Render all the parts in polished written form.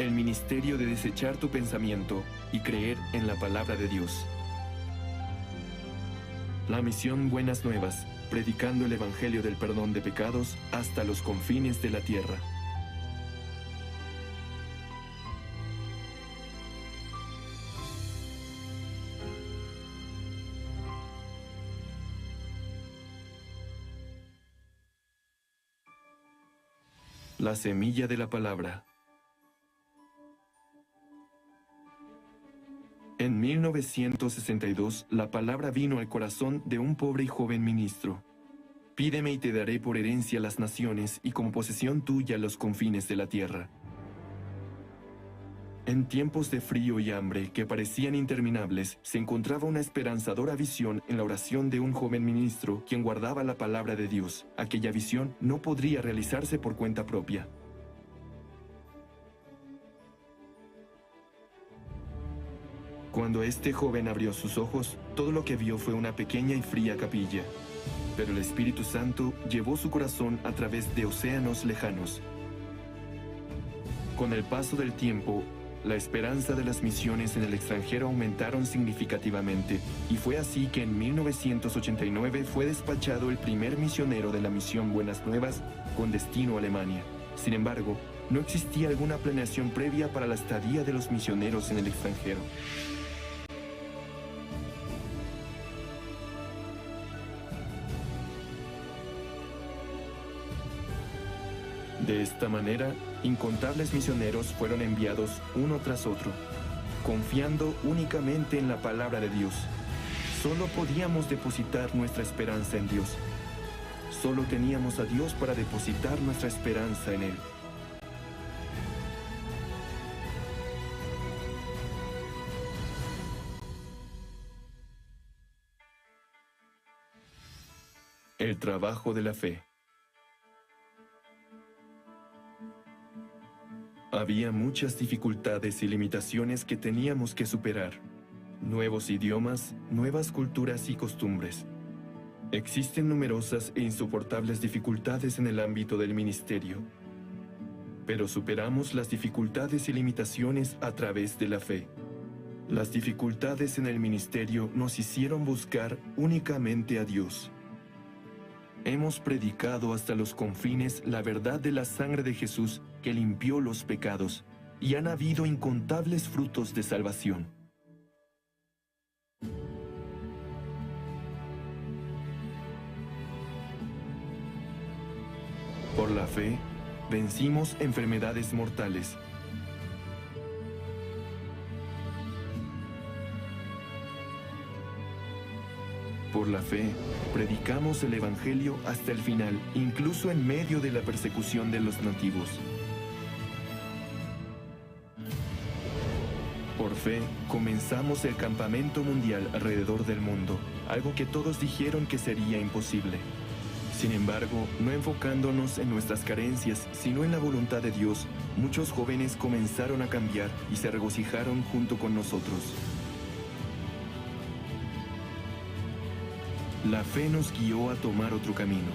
el ministerio de desechar tu pensamiento y creer en la palabra de Dios. La misión Buenas Nuevas, predicando el Evangelio del perdón de pecados hasta los confines de la tierra. La semilla de la palabra. En 1962, la palabra vino al corazón de un pobre y joven ministro. Pídeme y te daré por herencia las naciones y como posesión tuya los confines de la tierra. En tiempos de frío y hambre que parecían interminables, se encontraba una esperanzadora visión en la oración de un joven ministro quien guardaba la palabra de Dios. Aquella visión no podría realizarse por cuenta propia. Cuando este joven abrió sus ojos, todo lo que vio fue una pequeña y fría capilla. Pero el Espíritu Santo llevó su corazón a través de océanos lejanos. Con el paso del tiempo, la esperanza de las misiones en el extranjero aumentaron significativamente, y fue así que en 1989 fue despachado el primer misionero de la misión Buenas Nuevas con destino a Alemania. Sin embargo, no existía alguna planeación previa para la estadía de los misioneros en el extranjero. De esta manera, incontables misioneros fueron enviados uno tras otro, confiando únicamente en la palabra de Dios. Solo podíamos depositar nuestra esperanza en Dios. Solo teníamos a Dios para depositar nuestra esperanza en Él. El trabajo de la fe. Había muchas dificultades y limitaciones que teníamos que superar. Nuevos idiomas, nuevas culturas y costumbres. Existen numerosas e insoportables dificultades en el ámbito del ministerio. Pero superamos las dificultades y limitaciones a través de la fe. Las dificultades en el ministerio nos hicieron buscar únicamente a Dios. Hemos predicado hasta los confines la verdad de la sangre de Jesús que limpió los pecados, y han habido incontables frutos de salvación. Por la fe, vencimos enfermedades mortales. Por la fe, predicamos el Evangelio hasta el final, incluso en medio de la persecución de los nativos. Por fe, comenzamos el campamento mundial alrededor del mundo, algo que todos dijeron que sería imposible. Sin embargo, no enfocándonos en nuestras carencias, sino en la voluntad de Dios, muchos jóvenes comenzaron a cambiar y se regocijaron junto con nosotros. La fe nos guió a tomar otro camino.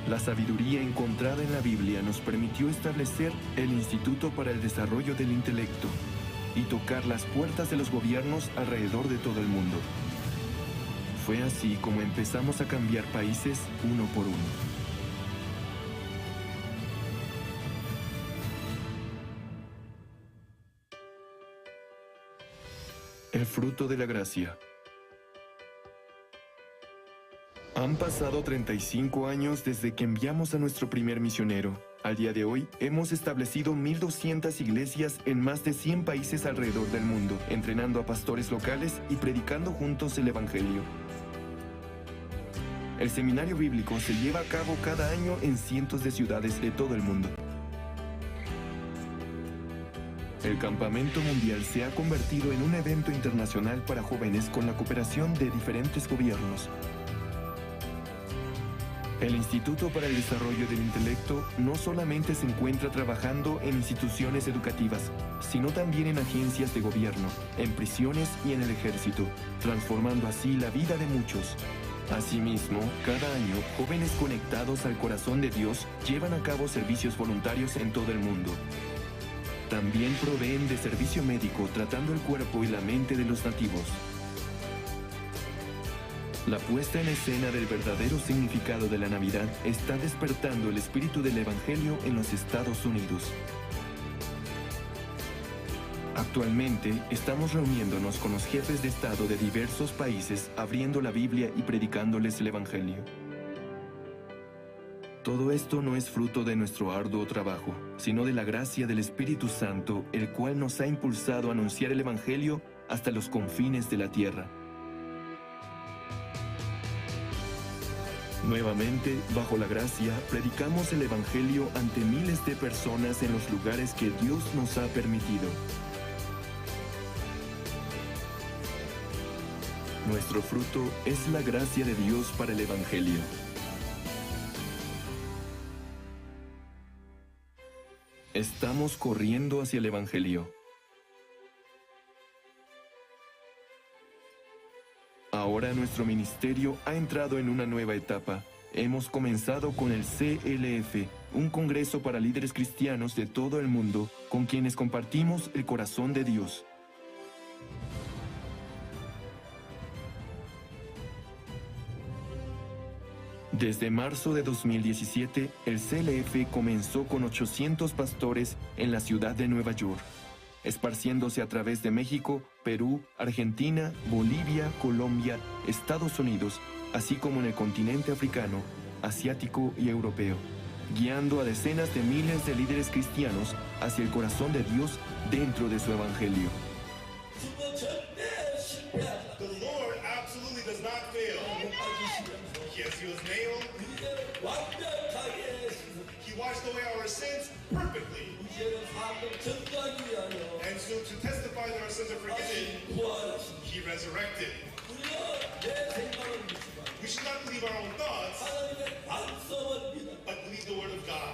La sabiduría encontrada en la Biblia nos permitió establecer el Instituto para el Desarrollo del Intelecto y tocar las puertas de los gobiernos alrededor de todo el mundo. Fue así como empezamos a cambiar países uno por uno. El fruto de la gracia. Han pasado 35 años desde que enviamos a nuestro primer misionero. Al día de hoy, hemos establecido 1,200 iglesias en más de 100 países alrededor del mundo, entrenando a pastores locales y predicando juntos el Evangelio. El seminario bíblico se lleva a cabo cada año en cientos de ciudades de todo el mundo. El campamento mundial se ha convertido en un evento internacional para jóvenes con la cooperación de diferentes gobiernos. El Instituto para el Desarrollo del Intelecto no solamente se encuentra trabajando en instituciones educativas, sino también en agencias de gobierno, en prisiones y en el ejército, transformando así la vida de muchos. Asimismo, cada año, jóvenes conectados al corazón de Dios llevan a cabo servicios voluntarios en todo el mundo. también proveen de servicio médico tratando el cuerpo y la mente de los nativos. La puesta en escena del verdadero significado de la Navidad está despertando el espíritu del Evangelio en los Estados Unidos. Actualmente estamos reuniéndonos con los jefes de Estado de diversos países, abriendo la Biblia y predicándoles el Evangelio. Todo esto no es fruto de nuestro arduo trabajo, sino de la gracia del Espíritu Santo, el cual nos ha impulsado a anunciar el Evangelio hasta los confines de la tierra. Nuevamente, bajo la gracia, predicamos el Evangelio ante miles de personas en los lugares que Dios nos ha permitido. Nuestro fruto es la gracia de Dios para el Evangelio. Estamos corriendo hacia el Evangelio. Ahora nuestro ministerio ha entrado en una nueva etapa. Hemos comenzado con el CLF, un congreso para líderes cristianos de todo el mundo, con quienes compartimos el corazón de Dios. Desde marzo de 2017, el CLF comenzó con 800 pastores en la ciudad de Nueva York, esparciéndose a través de México, Perú, Argentina, Bolivia, Colombia, Estados Unidos, así como en el continente africano, asiático y europeo, guiando a decenas de miles de líderes cristianos hacia el corazón de Dios dentro de su evangelio. The Lord absolutely does not fail. Yes, he was nailed. He washed away our sins perfectly. And so to testify that our sins are forgiven, he resurrected. We should not believe our own thoughts, but believe the word of God.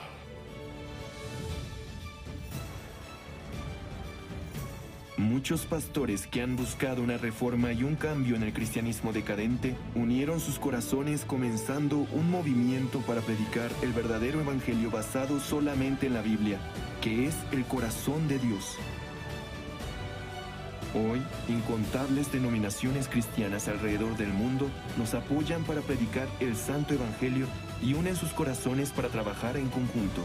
Muchos pastores que han buscado una reforma y un cambio en el cristianismo decadente unieron sus corazones comenzando un movimiento para predicar el verdadero evangelio basado solamente en la Biblia, que es el corazón de Dios. Hoy, incontables denominaciones cristianas alrededor del mundo nos apoyan para predicar el santo evangelio y unen sus corazones para trabajar en conjunto.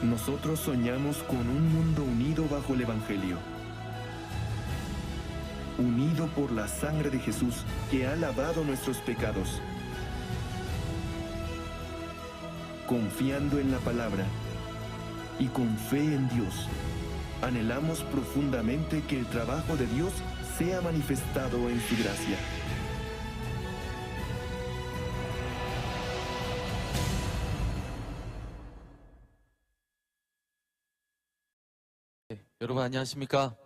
Nosotros soñamos con un mundo unido bajo el Evangelio, unido por la sangre de Jesús que ha lavado nuestros pecados, confiando en la palabra y con fe en Dios. Anhelamos profundamente que el trabajo de Dios sea manifestado en su gracia. 여러분 안녕하십니까?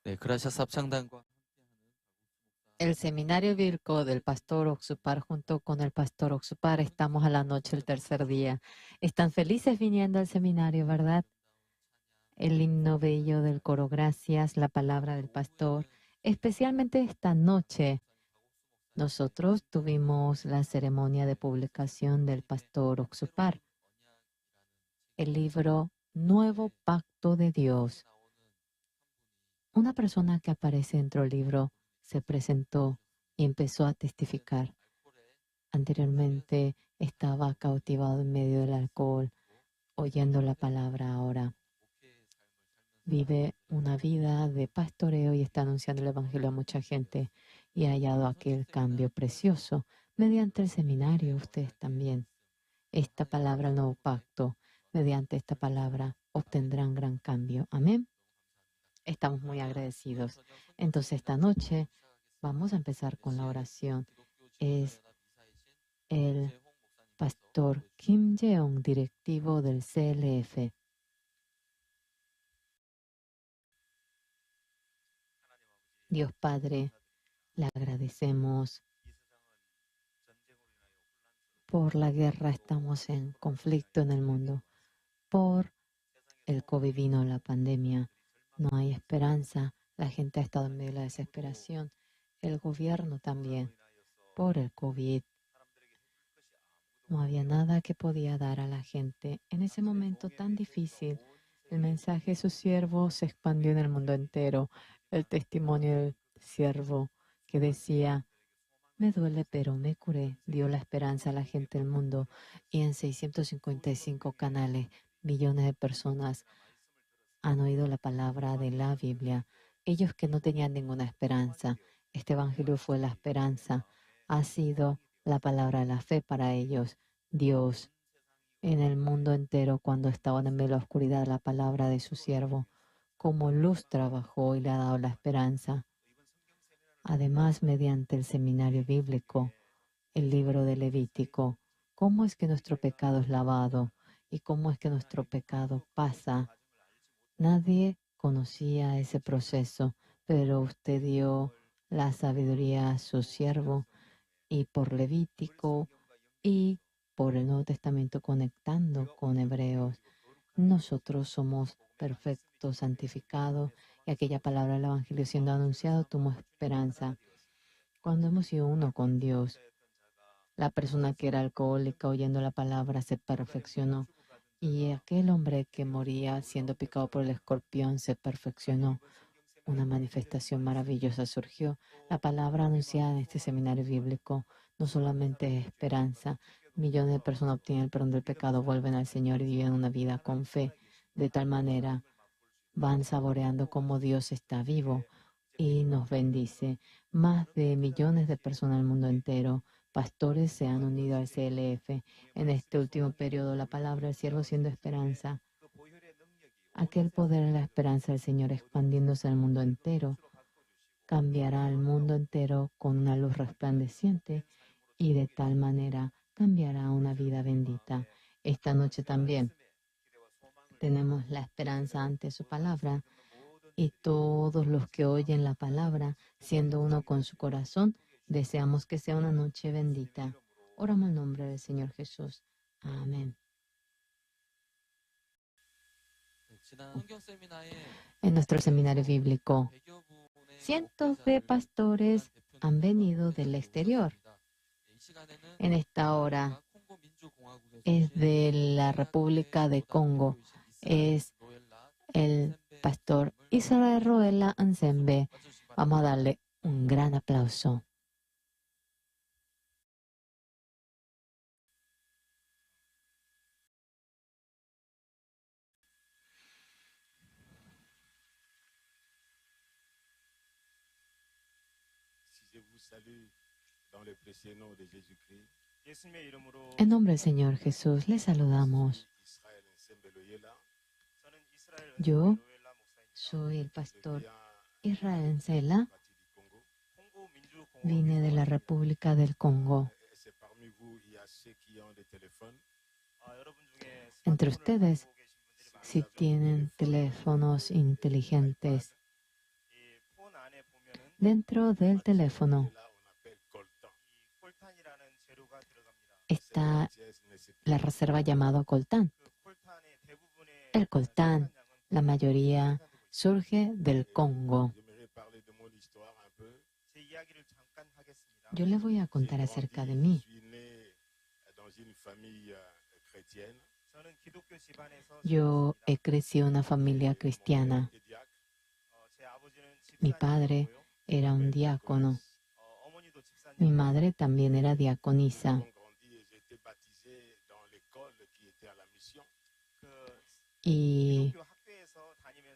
네, 그라샤스 합창단과 El seminario bíblico del pastor Oxupar junto con el pastor Oxupar, estamos a la noche el tercer día. Están felices viniendo al seminario, ¿verdad? El himno bello del coro Gracias, la palabra del pastor. Especialmente esta noche, nosotros tuvimos la ceremonia de publicación del pastor Oxupar, el libro Nuevo Pacto de Dios. Una persona que aparece dentro del libro se presentó y empezó a testificar. Anteriormente estaba cautivado en medio del alcohol, oyendo la palabra. Ahora vive una vida de pastoreo y está anunciando el evangelio a mucha gente y ha hallado aquel cambio precioso mediante el seminario. Ustedes también. Esta palabra, el nuevo pacto, mediante esta palabra obtendrán gran cambio. Amén. Estamos muy agradecidos. Entonces, esta noche vamos a empezar con la oración. Es el pastor Kim Jeong, directivo del CLF. Dios Padre, le agradecemos por la guerra. Estamos en conflicto en el mundo. Por el COVID vino la pandemia. No hay esperanza. La gente ha estado en medio de la desesperación. El gobierno también. Por el COVID, No había nada que podía dar a la gente. En ese momento tan difícil, el mensaje de su siervo se expandió en el mundo entero. El testimonio del siervo que decía, me duele, pero me curé, dio la esperanza a la gente del mundo. Y en 655 canales, millones de personas han oído la palabra de la Biblia. Ellos que no tenían ninguna esperanza, este evangelio fue la esperanza, ha sido la palabra de la fe para ellos. Dios en el mundo entero, cuando estaban en medio de la oscuridad, la palabra de su siervo, como luz trabajó y le ha dado la esperanza. Además, mediante el seminario bíblico, el libro de Levítico, cómo es que nuestro pecado es lavado y cómo es que nuestro pecado pasa. Nadie conocía ese proceso, pero usted dio la sabiduría a su siervo y por Levítico y por el Nuevo Testamento conectando con Hebreos. Nosotros somos perfectos, santificados, y aquella palabra del Evangelio siendo anunciado tomó esperanza. Cuando hemos sido uno con Dios, la persona que era alcohólica oyendo la palabra se perfeccionó. Y aquel hombre que moría siendo picado por el escorpión se perfeccionó. Una manifestación maravillosa surgió. La palabra anunciada en este seminario bíblico no solamente es esperanza. Millones de personas obtienen el perdón del pecado, vuelven al Señor y viven una vida con fe. De tal manera van saboreando cómo Dios está vivo y nos bendice. Más de millones de personas en el mundo entero, pastores, se han unido al CLF. En este último periodo, la palabra del siervo siendo esperanza. Aquel poder de la esperanza del Señor expandiéndose al mundo entero, cambiará al mundo entero con una luz resplandeciente y de tal manera cambiará una vida bendita. Esta noche también tenemos la esperanza ante su palabra y todos los que oyen la palabra, siendo uno con su corazón, deseamos que sea una noche bendita. Oramos en nombre del Señor Jesús. Amén. En nuestro seminario bíblico, cientos de pastores han venido del exterior. En esta hora es de la República de Congo. Es el pastor Israel Roela Ansembe. Vamos a darle un gran aplauso. Si je vous salue dans le précieux nom de Jésus-Christ, En nombre del Señor Jesús, les saludamos. Israël Nsembe Loyela, Yo soy el pastor Israel Nsela. parti du Congo. Vine de la República del Congo. C'est parmi vous, il y a ceux qui ont des téléphones. Entre ustedes, si tienen teléfonos inteligentes, dentro del teléfono Là, on appelle coltan. está Pièce, mais c'est la reserva llamado coltán. El coltán, la mayoría, surge del Congo. J'aimerais parler de mon histoire un peu. Yo le voy a contar J'ai acerca de grandi, mí. Je suis né dans une famille chrétienne. Yo he crecido en una familia cristiana. Et diacre. Mi padre era un diácono. Mi madre también era diaconisa. Nous avons grandi et j'ai été baptisé dans l'école qui était à la mission. Y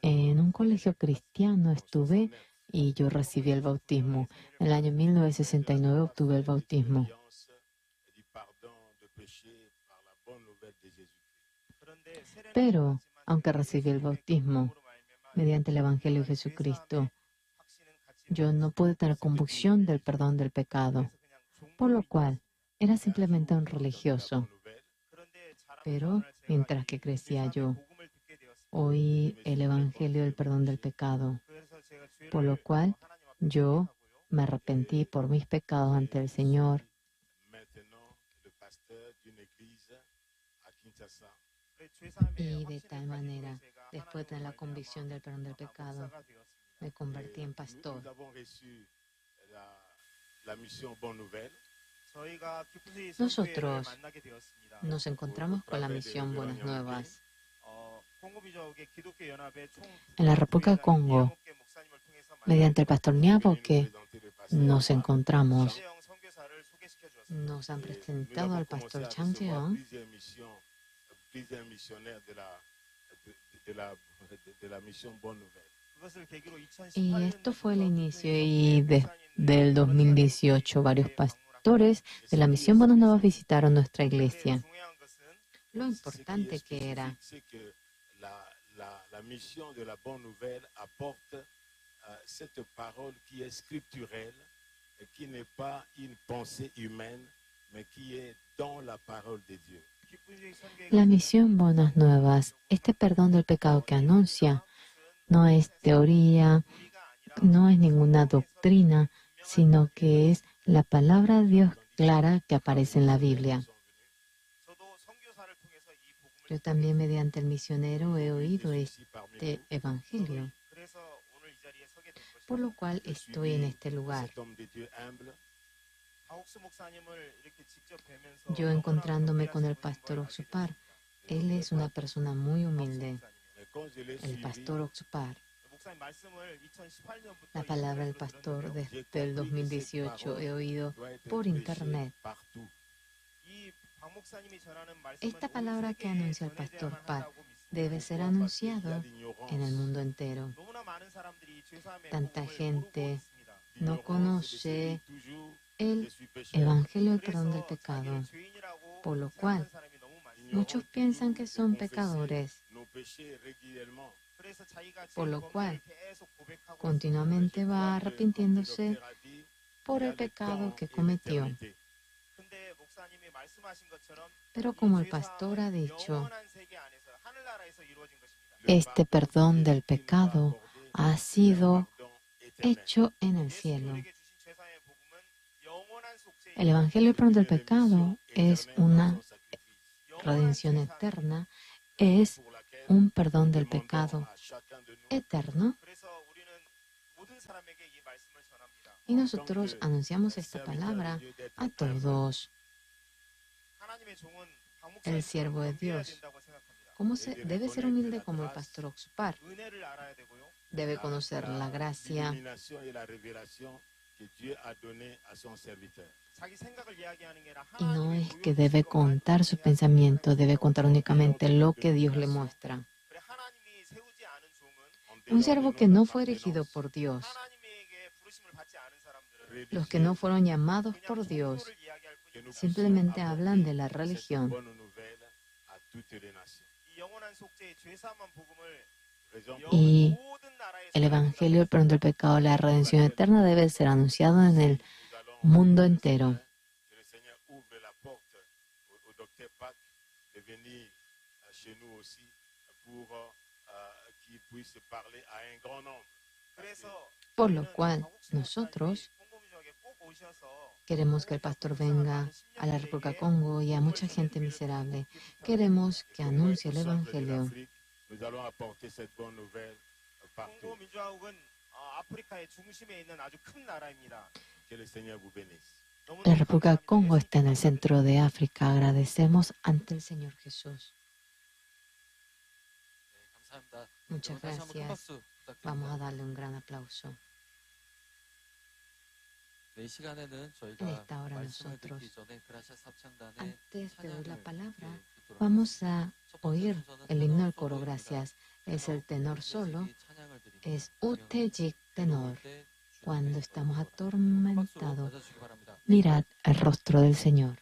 en un colegio cristiano estuve y yo recibí el bautismo. En el año 1969 obtuve el bautismo. Alliance du pardon de péché par la bonne nouvelle de Jésus-Christ. Pero, aunque recibí el bautismo mediante el Evangelio de Jesucristo, yo no pude tener convicción del perdón del pecado, por lo cual era simplemente un religioso. Pero mientras que crecía yo, oí el Evangelio del perdón del pecado, por lo cual yo me arrepentí por mis pecados ante el Señor. Maintenant, le pasteur d'une église à Kinshasa. Y de tal manera, después de la convicción del perdón del pecado, me convertí en pastor. Nous avons reçu la mission Bonne Nouvelle. Nosotros nos encontramos con la misión Buenas Nuevas. En la República del Congo, mediante el pastor Nyaboke, nos encontramos. Nos han presentado al pastor Chang Jeong. Y esto fue el inicio, y desde el 2018 varios pastores de la misión Buenas Nuevas visitaron nuestra iglesia. Lo importante que era la misión de la bonne nouvelle apporte cette parole qui est scripturelle, qui n'est pas une pensée humaine, mais qui est dans la parole de Dieu. La misión Buenas Nuevas, este perdón del pecado que anuncia, no es teoría, no es ninguna doctrina, sino que es la palabra de Dios clara que aparece en la Biblia. Yo también mediante el misionero he oído este evangelio, por lo cual estoy en este lugar. Yo encontrándome con el pastor Oxupar, él es una persona muy humilde. El pastor Oxupar. La palabra del pastor desde el 2018 he oído por internet. Esta palabra que anuncia el pastor Pat debe ser anunciado en el mundo entero. Tanta gente no conoce el Evangelio del perdón del pecado, por lo cual muchos piensan que son pecadores, por lo cual continuamente va arrepintiéndose por el pecado que cometió. Pero como el pastor ha dicho, este perdón del pecado ha sido hecho en el cielo. El Evangelio del perdón del pecado es una redención eterna, es un perdón del pecado eterno. Y nosotros anunciamos esta palabra a todos. El siervo de Dios, debe ser humilde como el pastor Oxupar. Debe conocer la gracia y no es que debe contar su pensamiento, debe contar únicamente lo que Dios le muestra. Un siervo que no fue erigido por Dios, los que no fueron llamados por Dios, simplemente hablan de la religión. Y el Evangelio del perdón del pecado, la redención eterna, debe ser anunciado en el mundo entero. Por lo cual, nosotros queremos que el pastor venga a la República del Congo y a mucha gente miserable. Queremos que anuncie el Evangelio. La República del Congo está en el centro de África. Agradecemos ante el Señor Jesús. Muchas gracias. Vamos a darle un gran aplauso. En esta hora nosotros, antes de oír la palabra, vamos a oír el himno del coro. Gracias. Es el tenor solo, es Utejik tenor. Cuando estamos atormentados, mirad el rostro del Señor.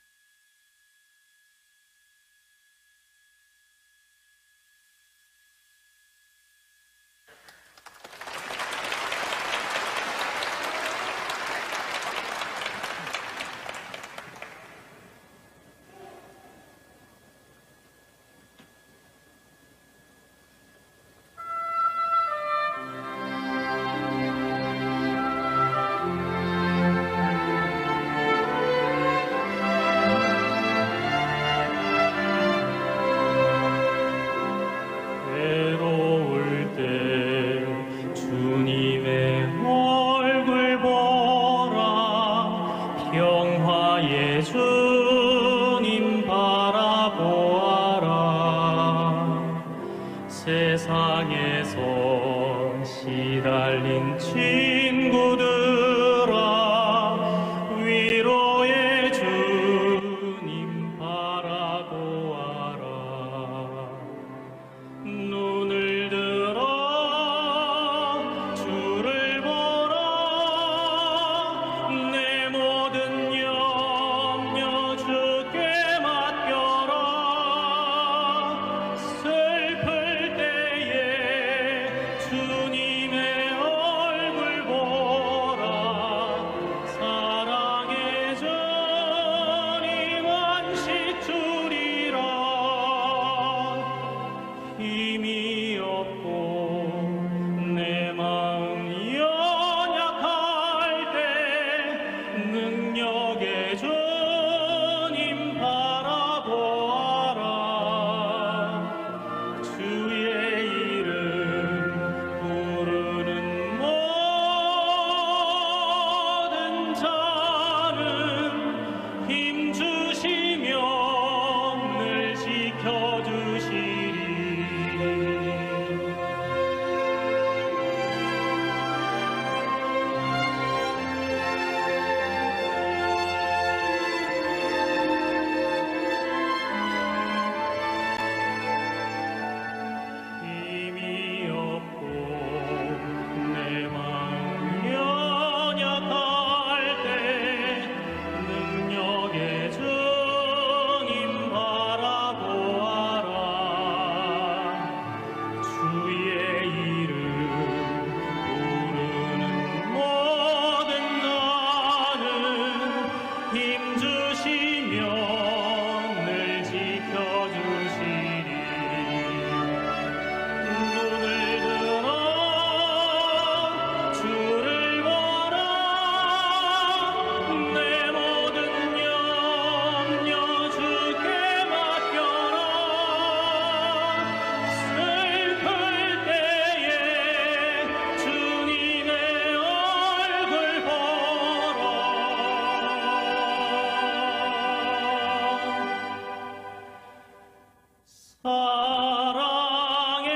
사랑의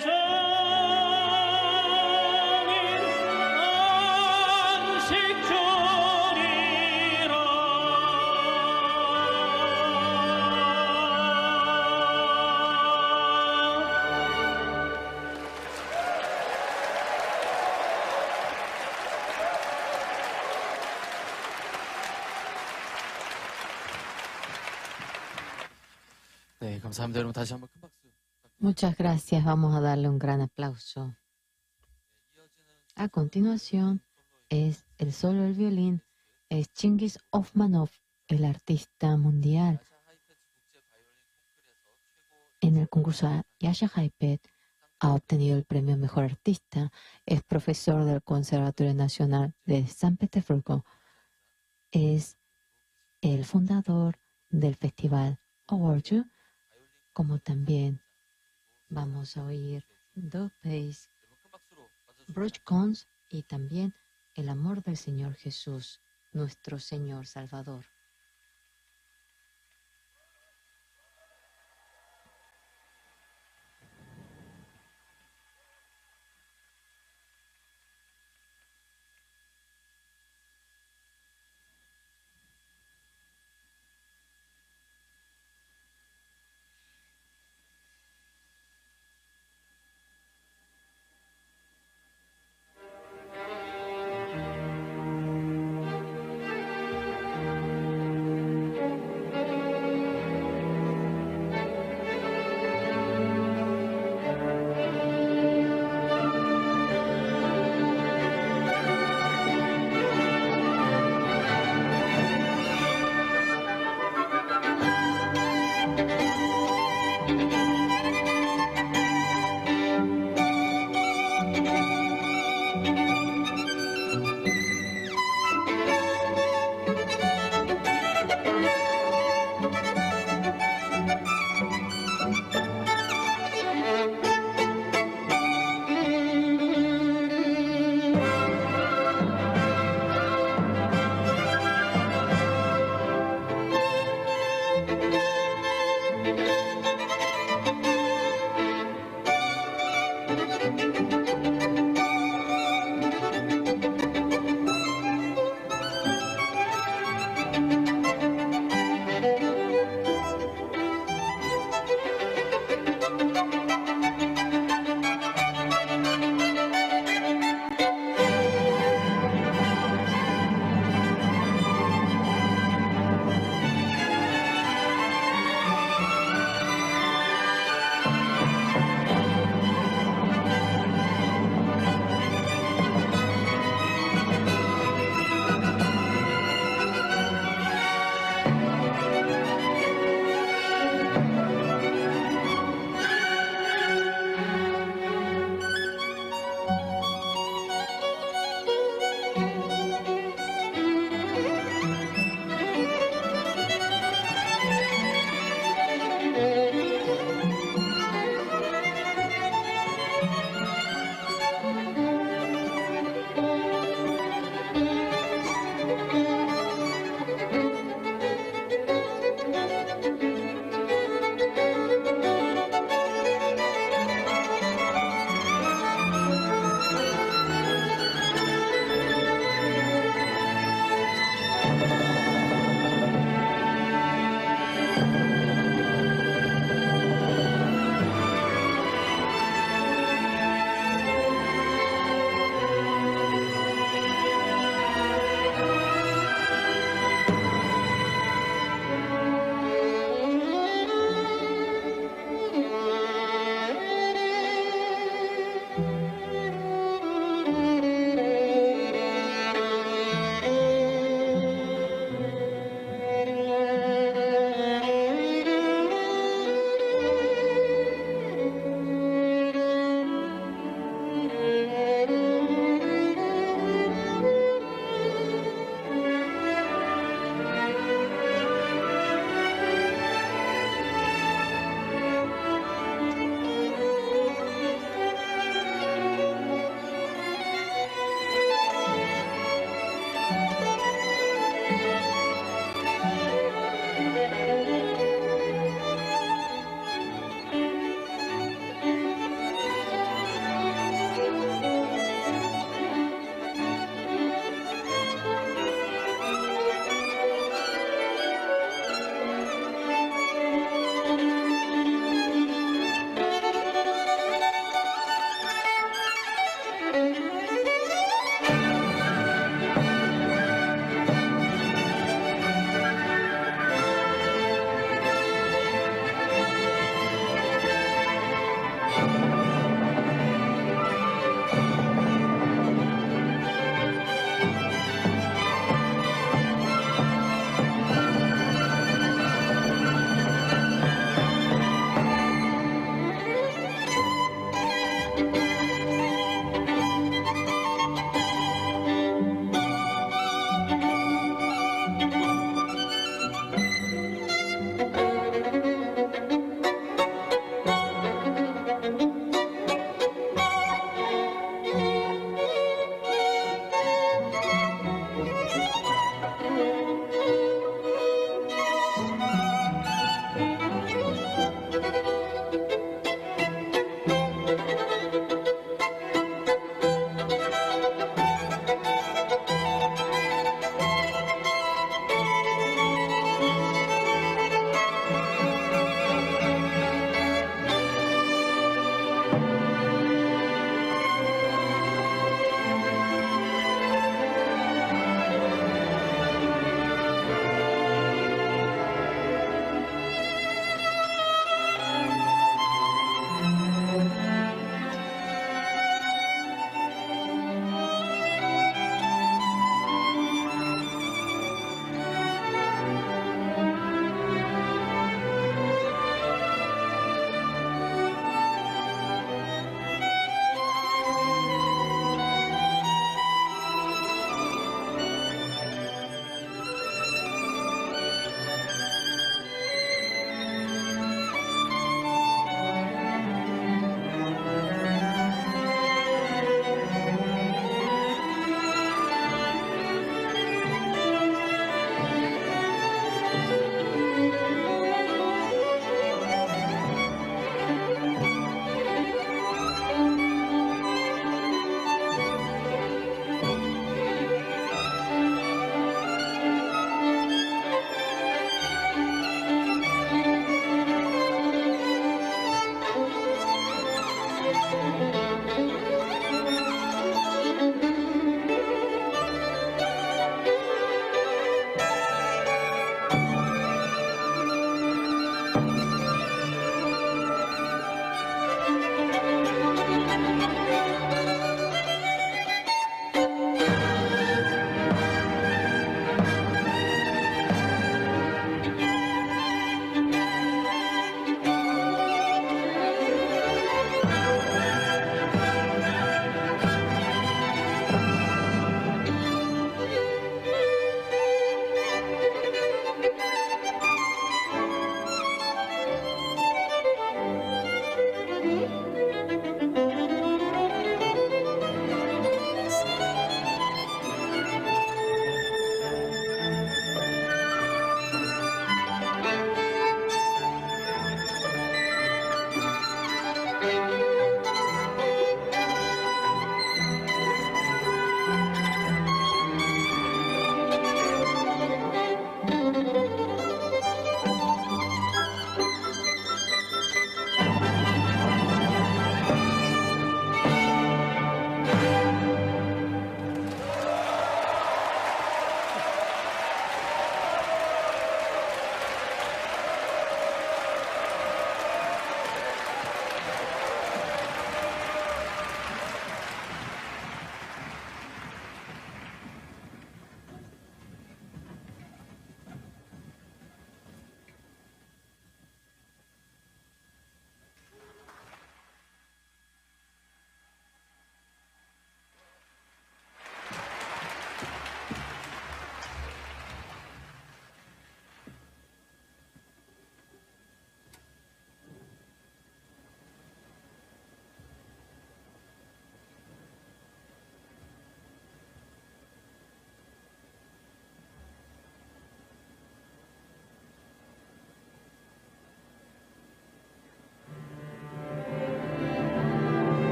전인 안식주리라. 네, 감사합니다. 여러분 다시 한번 큰 박수. Muchas gracias. Vamos a darle un gran aplauso. A continuación es el solo del violín, es Chingis Ofmanov, el artista mundial. En el concurso Yasha Haipet ha obtenido el premio Mejor Artista. Es profesor del Conservatorio Nacional de San Petersburgo. Es el fundador del festival Awardju, como también vamos a oír Do Pace, Bruch Cons y también El amor del Señor Jesús, nuestro Señor Salvador.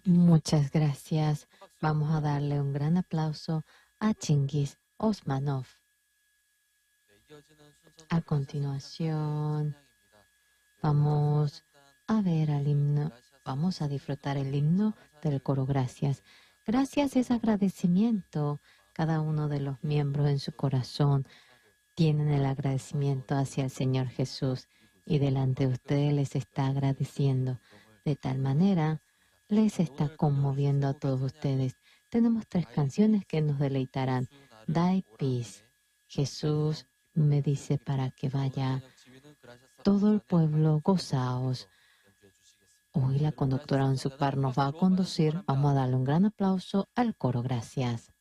Muchas gracias. Vamos a darle un gran aplauso a Chingis Osmanov. A continuación, vamos a ver al himno, vamos a disfrutar el himno del coro Gracias. Gracias es agradecimiento. Cada uno de los miembros en su corazón tienen el agradecimiento hacia el Señor Jesús y delante de ustedes les está agradeciendo. De tal manera, les está conmoviendo a todos ustedes. Tenemos 3 canciones que nos deleitarán. Die Peace. Jesús me dice para que vaya. Todo el pueblo, gozaos. Hoy la conductora en su par nos va a conducir. Vamos a darle un gran aplauso al coro. Gracias.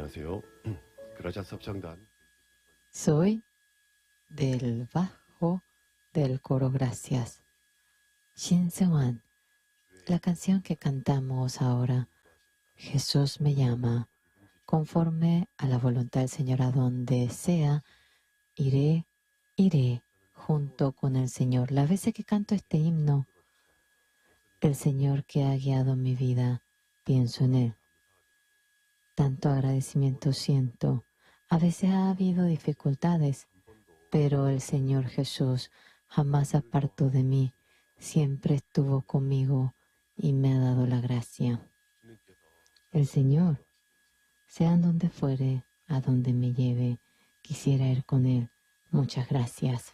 안녕하세요. 그라자스 합창단. Soy del bajo del coro Gracias. Shin Sewan. La canción que cantamos ahora, Jesús me llama, conforme a la voluntad del Señor, a donde sea, iré junto con el Señor. Las veces que canto este himno, el Señor que ha guiado mi vida, pienso en Él. Tanto agradecimiento siento. A veces ha habido dificultades, pero el Señor Jesús jamás apartó de mí, siempre estuvo conmigo y me ha dado la gracia. El Señor, sea donde fuere, a donde me lleve, quisiera ir con Él. Muchas gracias.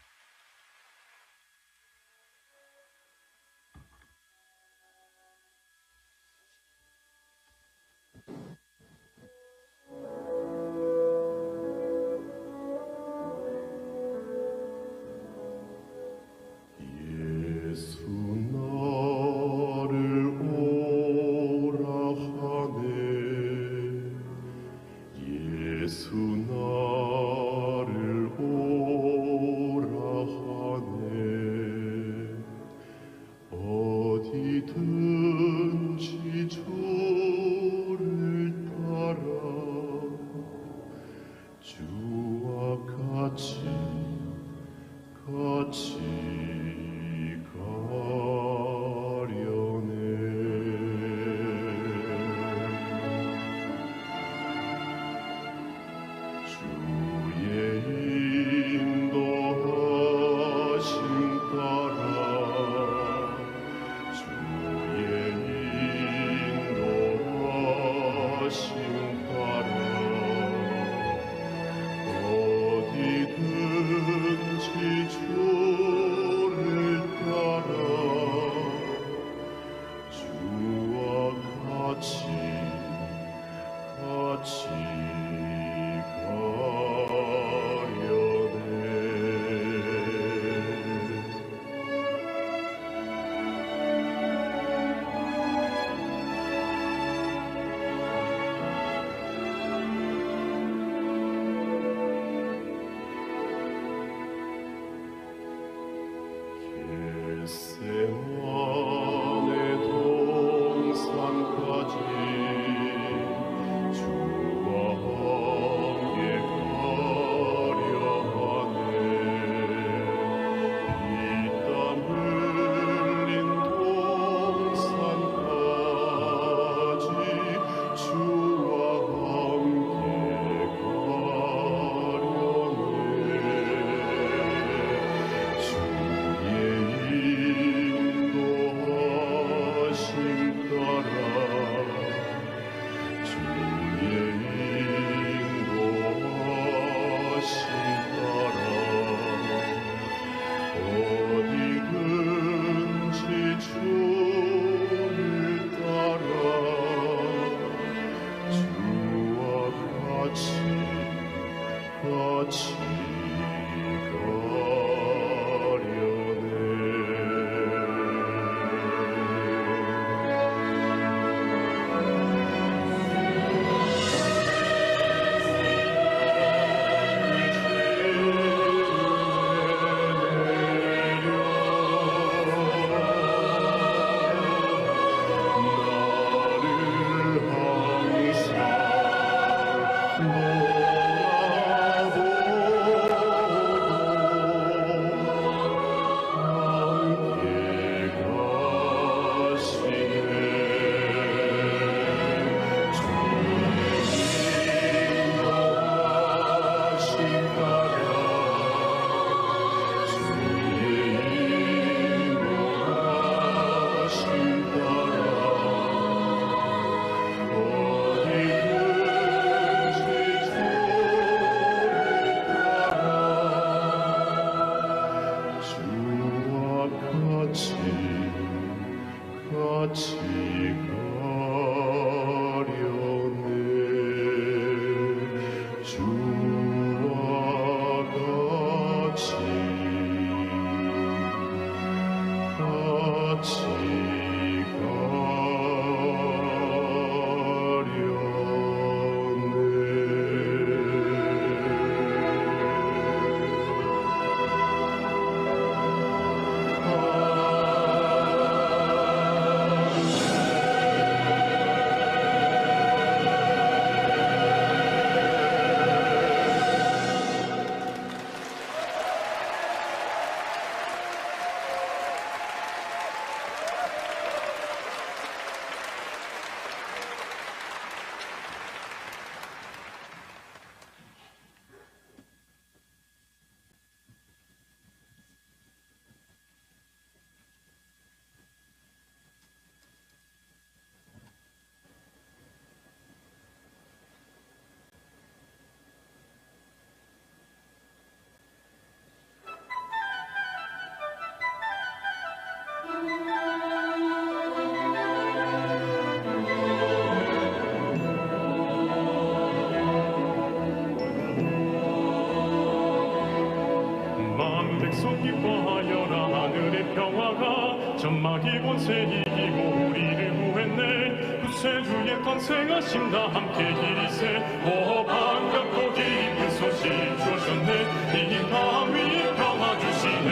풍성 기뻐하여라. 하늘의 평화가 전막이 권세 이기고 우리를 구했네. 구세주의 탄생하심 다 함께 이리세. 오 반갑고 기쁜 소식 주셨네. 이 땅 위에 평화 주시네.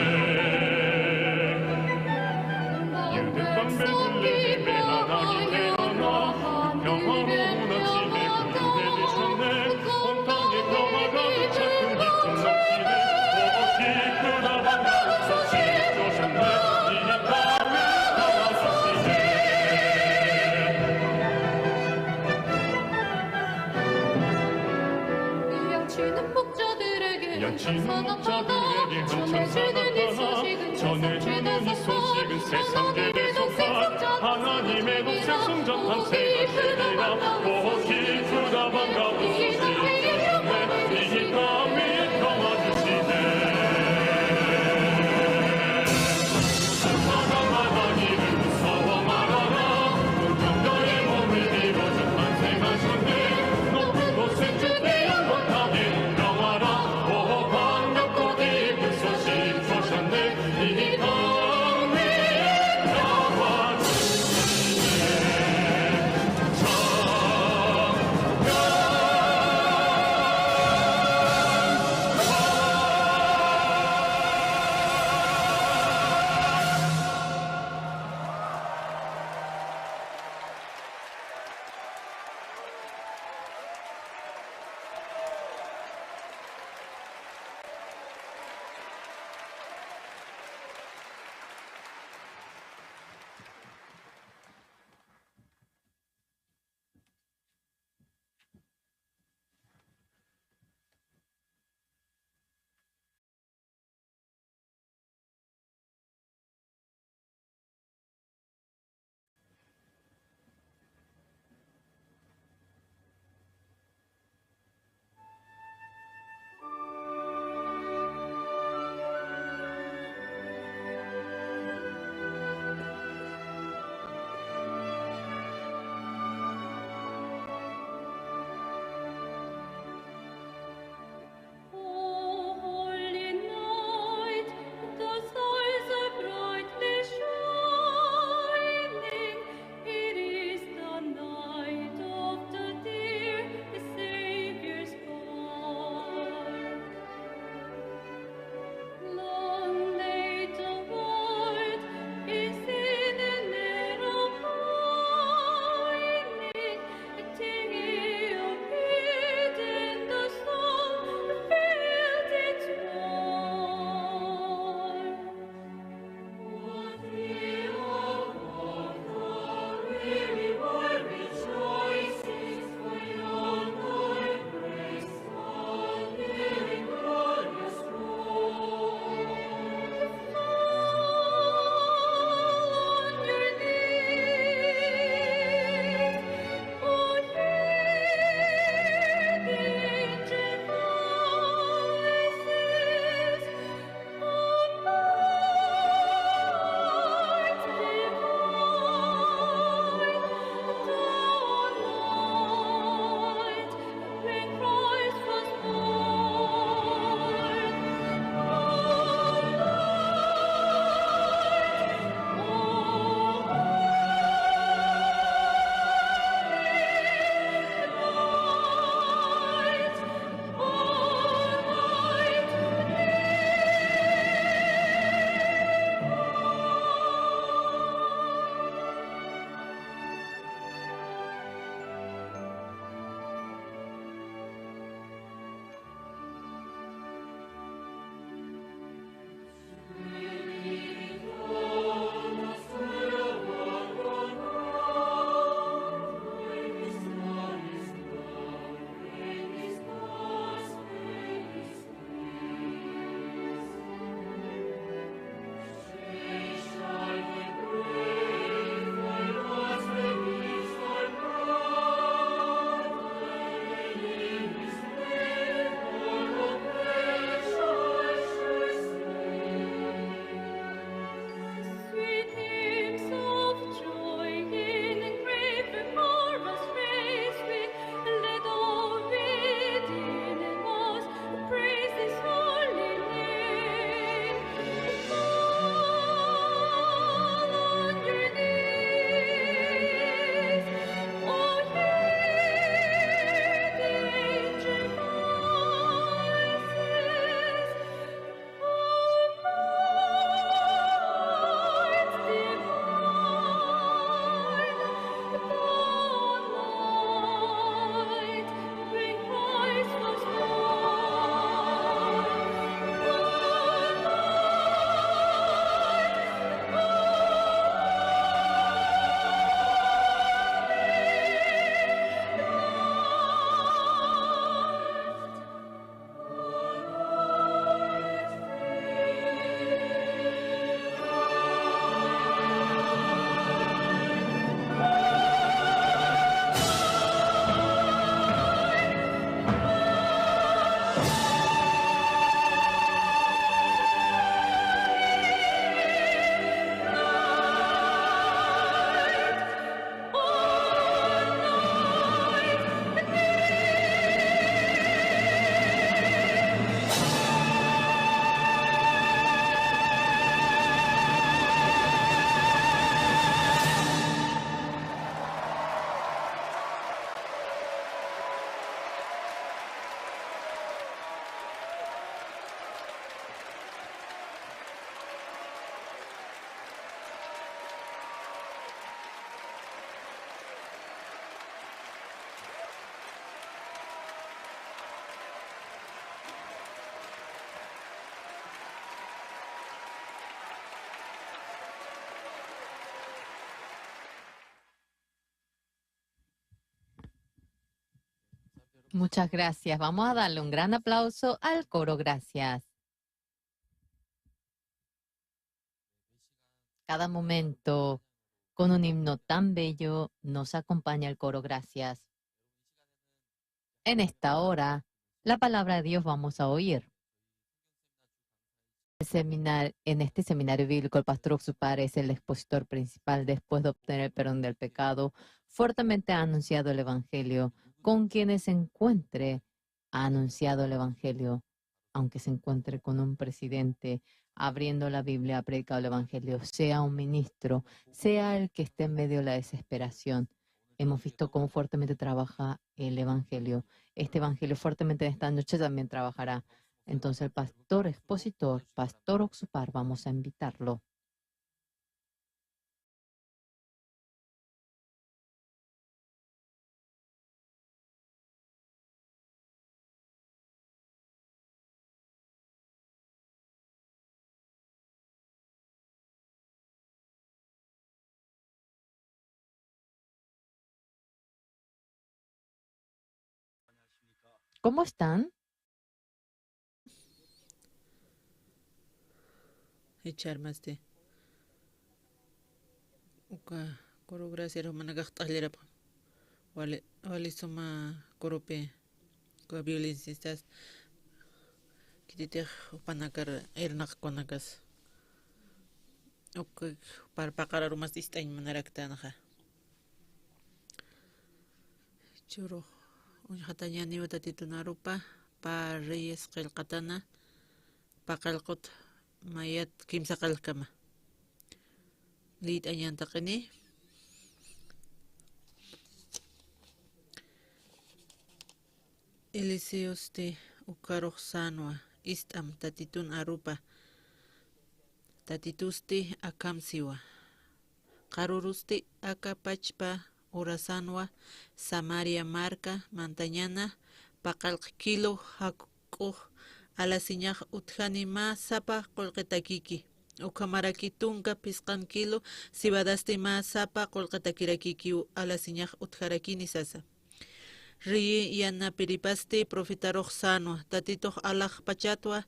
유대 땅 베들레헴에 하나님 태어나 평화로운 아침에 구주해 되셨네. 온 땅에 평화가 차츰 기쁨 넘치네. 오 기쁘다 반가운 소식 주셨네. 이 땅 위에 평화 주시네. 양치는 목자들에게 양치는 목자들에게 한천사 나타나 전해주는 이 소식은 세상에 대속한 하나님의 독생 성전 탄생하시리라. 오 기쁘다 반가운 소식 주셨네. 이 땅 위에 평화 주시네. 사랑한 하나님을 무서워 말아라. 온통 너의 몸을 빌어줘 탄생하셨네. 높은 곳에 주께 영원하게 평화라. 오 반갑고 기쁜 소식 주셨네. 이 땅 위에 평화 주시네. Muchas gracias. Vamos a darle un gran aplauso al coro. Gracias. Cada momento, con un himno tan bello, nos acompaña el coro. Gracias. En esta hora, la palabra de Dios vamos a oír. En este seminario bíblico, el pastor Oxupar es el expositor principal. Después de obtener el perdón del pecado, fuertemente ha anunciado el Evangelio. Con quienes se encuentre, ha anunciado el Evangelio. Aunque se encuentre con un presidente, abriendo la Biblia, ha predicado el Evangelio. Sea un ministro, sea el que esté en medio de la desesperación. Hemos visto cómo fuertemente trabaja el Evangelio. Este Evangelio fuertemente esta noche también trabajará. Entonces el pastor expositor, pastor Oxupar, vamos a invitarlo. ¿Cómo están? Echar más de uka koro gracia ro managachtalera wale soma korope ko violencia estas kitite panakar ernak konakas uka parpakara rumas distain manaraktanha churo unhatanya ni watatitunarupa pa reyes qilqatana paqalqut mayat kimsaqalkama lid ayantaqini Elíseos de Ucaroxanua, Istam, Tatitun Arupa, Tatitusti Akamsiwa, Karurusti Akapachpa, Urasanwa, Samaria Marca, Mantañana, Pacalquilo, Hakuh, Alasiñaj Utjanima, Sapa, Colquetaquiqui, Ucamarquitunca, Piscanquilo, Sibadasti Ma, Sapa, Colquetaquirakiki, Alasiñaj Utjaraquini Sasa. Ri yana piripasti profitaroq sanwa tatitoq alaq pachatwa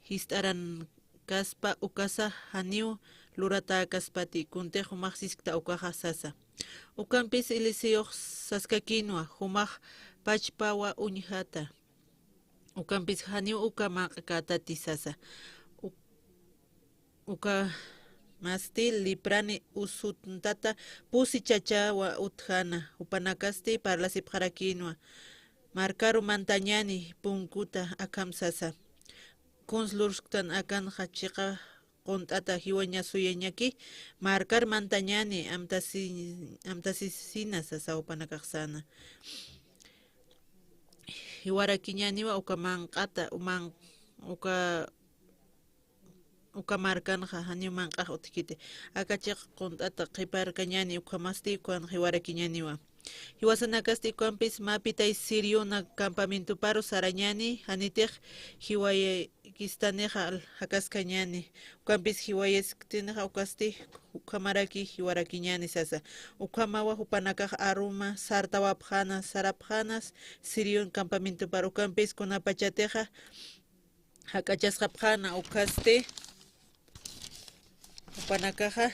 histaran kaspa ukasa haniu lurata kaspati kuntejo maxisqta ukaja sasa ukampis Eliseoq saskakinwa humaq pachpawa uñhata ukampis haniu uka maqkatati sasa uka Mastil liprani usuntata pusi chachawa utjana upanakasti parlasip jarakinwa marcaru mantañani punkuta akamsasa kunslursktan akan hachiqa qontata hiwaña suyañaki marcar mantañani amtasisina sasa upanakaqsana hiwarakiñaniwa uka manqata uka marcanja hanyu manqaj utkite akachiq qontata qiparkañani ukamasti kuan hiwarakiñaniwa hiwasanakasti kuanpis mapitay siriona campamento paro sarañani hanitiq hiwayakistaneja hakaskañani kuanpis hiwayasktinaja ukasti ukamaraki hiwarakiñani sasa ukamawa upanakaj aruma sartawapjana sarapjanas sirion campamento paro kuanpis kunapachateja hakachasqapjana ukasti upanakaja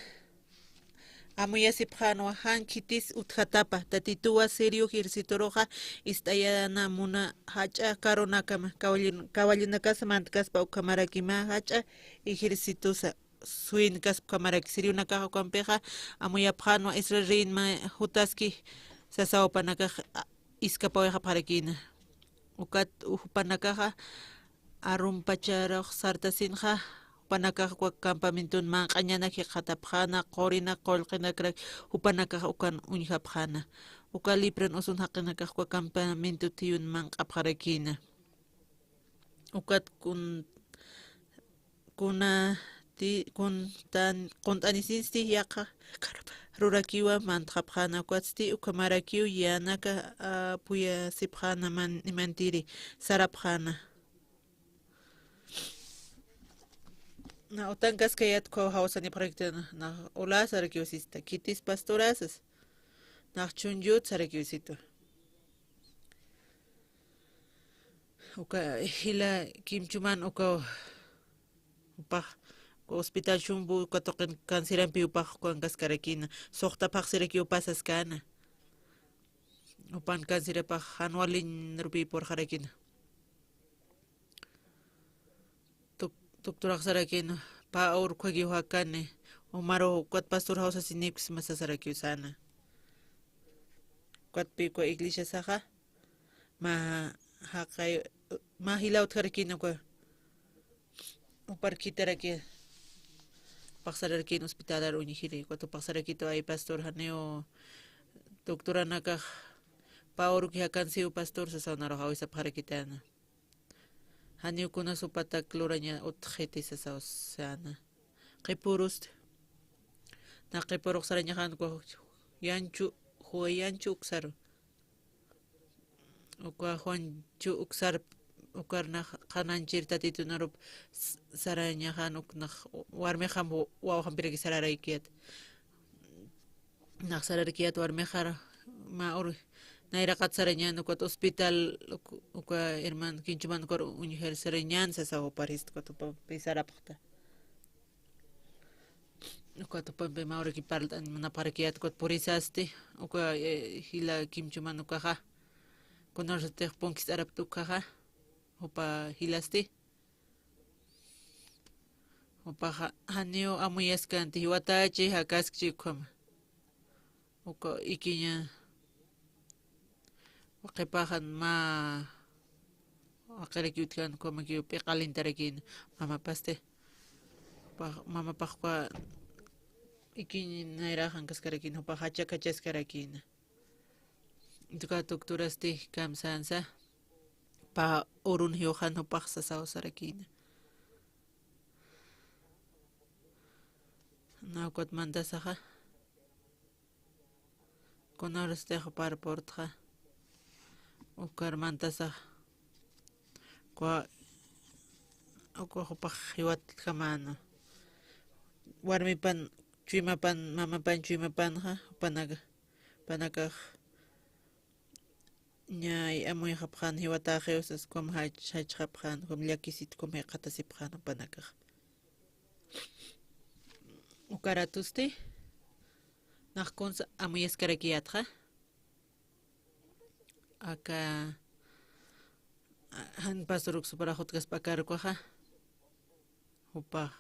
amuyasipjanwa hankitis utjatapa tatituwa serio hirsitoroja istayana muna hacha karonakama kawallinakasa mantkaspa ukamarakima hacha ejercitusa suin kaspa kamaraki sirionakaja kuanpeja amuyapjanwa israelrinma hutaski sasa upanakaja iskapaweja parakina upanakaja arumpacharaq sartasinja upanakaqwa campamentun manqañana hiqatapjana qorina qollqinakrak upanakaq ukan uñhapjana uka lipran usun haqinakaqwa campamento tiyun manqapjarakina ukat qont'anisinsti yaqa rurakiwa mantqapjana ukatsti ukamarakiw yanaka puyasipjana imantiri sarapjana na utankas kayat ko hawsani projektana na ula sarakiwsista kitis pastorasas na chunjut sarakiwsitu uka hila kimchuman uka upah hospital shumbu uka toqen kansirampi upah kuan kaskarakina soqta paqsiraki upasas kana upan kansirapaq anualin rupi por harakina doctor sarakina pa aur kwagi hakane umaro kwat pastor house sinix masasaraki usana kwat pi ko iglesia saha ma haqay ma hilaut harakina ko upar kitaraki paqsaraki hospitalar unihiri kwat paqsaraki to ay pastor haneo doctora naka Paur ki hakan siu pastor sa saunaro hawi sa parakitana. Hanyu kuna su patak luranya utkheti sa sausana. Qipurust. Na qipurok saranya kan ko yanchu yanchu uksar. Uka yanchu uksar ukar na kananchir tatitu narup saranya kan ukna warme kham wa khampiraki sararaikiat. Nak sararaikiat warme khar ma ur Nairakat saranyan ukot hospital uka herman kinchuman kor unher saranyan sa parist ko to pisarapta. Uka to pampe maure ki partan na parakiat kot porisasti uka hila kimchuman uka ha. Konor te ponkis arap uka ha. Upa hilasti. Upa hanio amuyaskan ti watachi hakaskchi kom. Uka ikinya Wakipahan ma wakarikyutkan ko magyupi kalintarakin mama paste mama pakwa ikin nairahan kaskarakin hopa hacha kachaskarakin duka doktorasti kamsansa pa urun hiohan hopak sa sausarakin naukot manda saha konoraste hopar portha ukar mantasa kwa hopak hiwat kamano warmi pan chuimapan mama pan chuimapan ha panaga nyay amoy hapkan hiwata khiusas kom hach hapkan kom liakisit kom qatasipkan panaga ukaratusti nakons amoy eskarakiat ha Aka han pastoruk supara hotkas pakar ko ha upa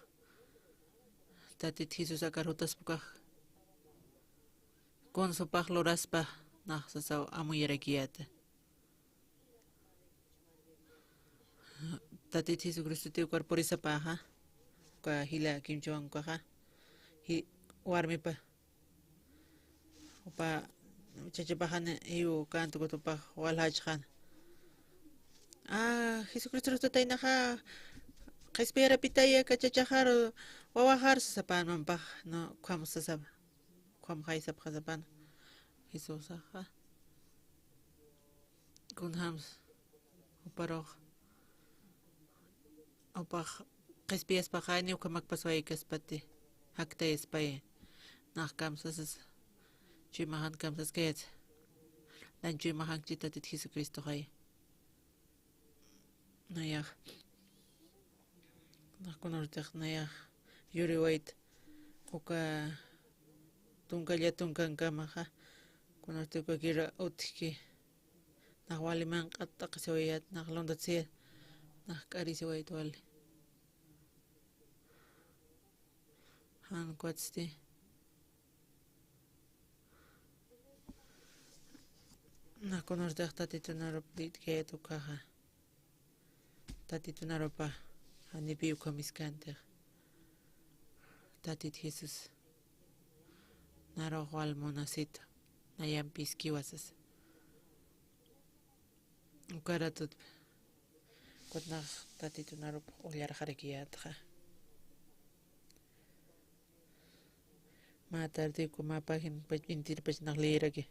tatit Jesus akar hotas puka kon sopak loras pa nah sasaw amuyerakiata tatit Jesus Kristo ti ukar porisa pa ha ka hila kimchuan ko ha hi warmi pa upa Chachapahan iyo kanto ko to pa walhajkan. Jesucristo tatay na ka. Kaspera pitaya ka chachahar wawahar sa sapan pa no kwam sa sab. Kwam kay sa sapan. Jesus ka. Kun hams uparok. Upak kaspias pa kanyo ka magpasway kaspati. Haktay espay. Nakam sa Chuimahan kamsas kayat. Dan chuimahan cita tit Jesucristo kay. Nayak. Nakunortek nayak. Yuri wait. Uka tungkalya tungkang kamaha. Kunortek ko kira utki. Nakwali man katak siwayat. Naklondat siya. Nakari siwayat wali. Han kwatsti. Nakonortek tatitu naroplit kaya to kaha. Tatitu naropa. Hanipi ukamiskantek. Tatit Jesus. Narokwal monasito. Nayampis kiwasas. Ukaratut. Kot na tatitu naropa. Ulyar harakiyat ka. Matardi kumapahin intir pach naklira ki.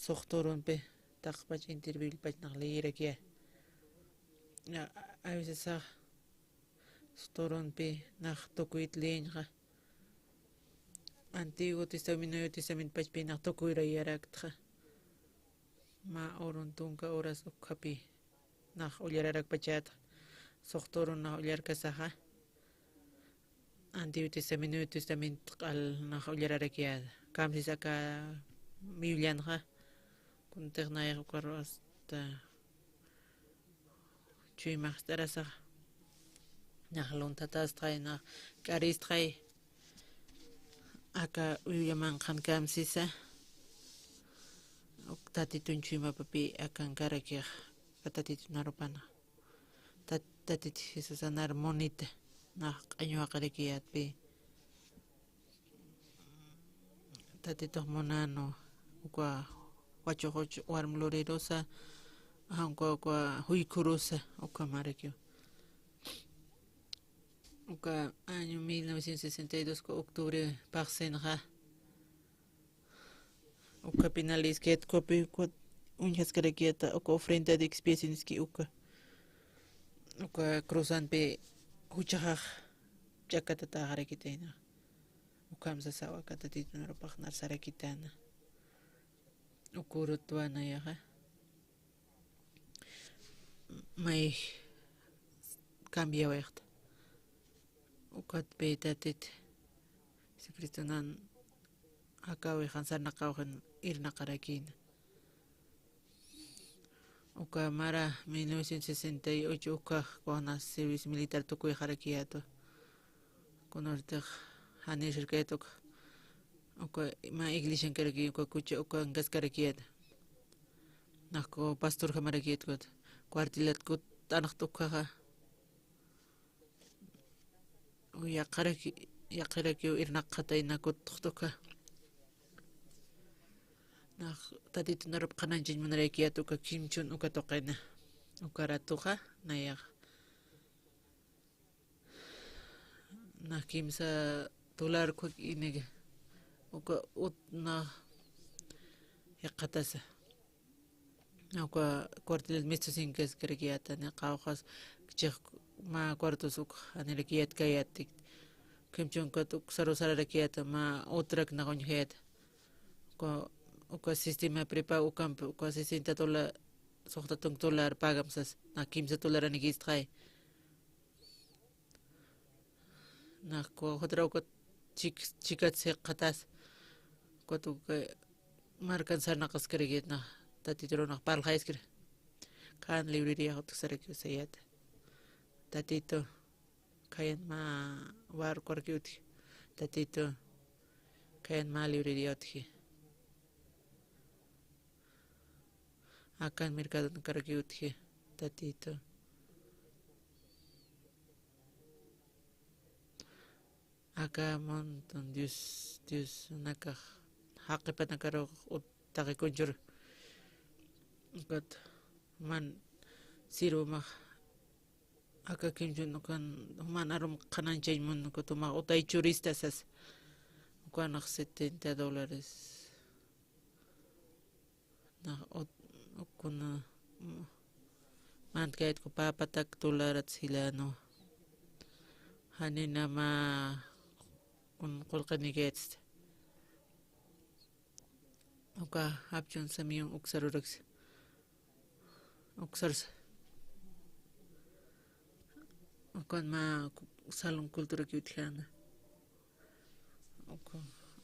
Soktorun pe takpach interview pach naklira ki. Ayos sa soktorun pe naktokuit liin ka. Antiguo Testamento Nuevo Testamento pach pe naktokuira yarak ka. Ma orun tungka oras ukhapi nah uliararak pachat soqtorun nah uliar kasaha Antiguo Testamento Nuevo Testamento al nah uliararak ya kamsis aka Biblianja kuntegnaya ukaro hasta chuimach tarasa nah lontatas trae nah karis trae aka uyaman kan kamsisa tatitun chuima papi akan karakya katatitun narupana tatit hisasanar monita nah año akarakiyat pi tatito monano ukwa wacho warmlorirosa kwa huikurosa ukwa marakyo ukwa año 1962 ko octubre paksenja ukwa pinalisket kopi unjas karakieta ukwa ofrenda de expiacioneski ukwa cruzan pe huchajaj chakatata harakitena ukamsa sawa katatito naropagnar sarakitana ukurutwana yaja may cambia wegt ukat petatit si Cristonan akawi hansar nakawhan irna karakina uka mara 1968 uka kuana servicio militar tukuy harakiato kunortaq hanishirketok uka ma iglesia karaki uka kucha uka ngas karakiata nako pastor hamarakiat kot cuartilat kut tanak tukaha yaqaraki irna qatay nakut tuka nah tatito narap kananjin manarakiat uka kimchun uka toqena uka ratuqa nayak nah kimsa $, kwak inega uka utna yaqatasa uka cuartilat mesto sinkas karakiata na qawqas kichaq ma cuartos uka anirakiat kayatik kimchun katuk sararakiata ma otrak nagoñhayata uka sistema prepago uka $60 $60 pagamsas na $15 anigistray na otra uka chicas qatas kutuka marcansar naqas karigit na tatitro na parlhaiskir kan librería hotuk sarakyo sayat tatito kayan ma war korkyuti tatito kayan ma librería otki akan mercado karakyuti tatito acá montón Dios nakaj haqipat nakaro taqikunchur kat man sirumaj acá kimchun kan man arum qananchay kutuma utay churistasas ukanaj $70 na ukuna man kayat ko papatak $1 silano hanina ma kun qulqaniget uka hapchun samiyon uksaruraks uksars ukan ma salon cultura kyutlana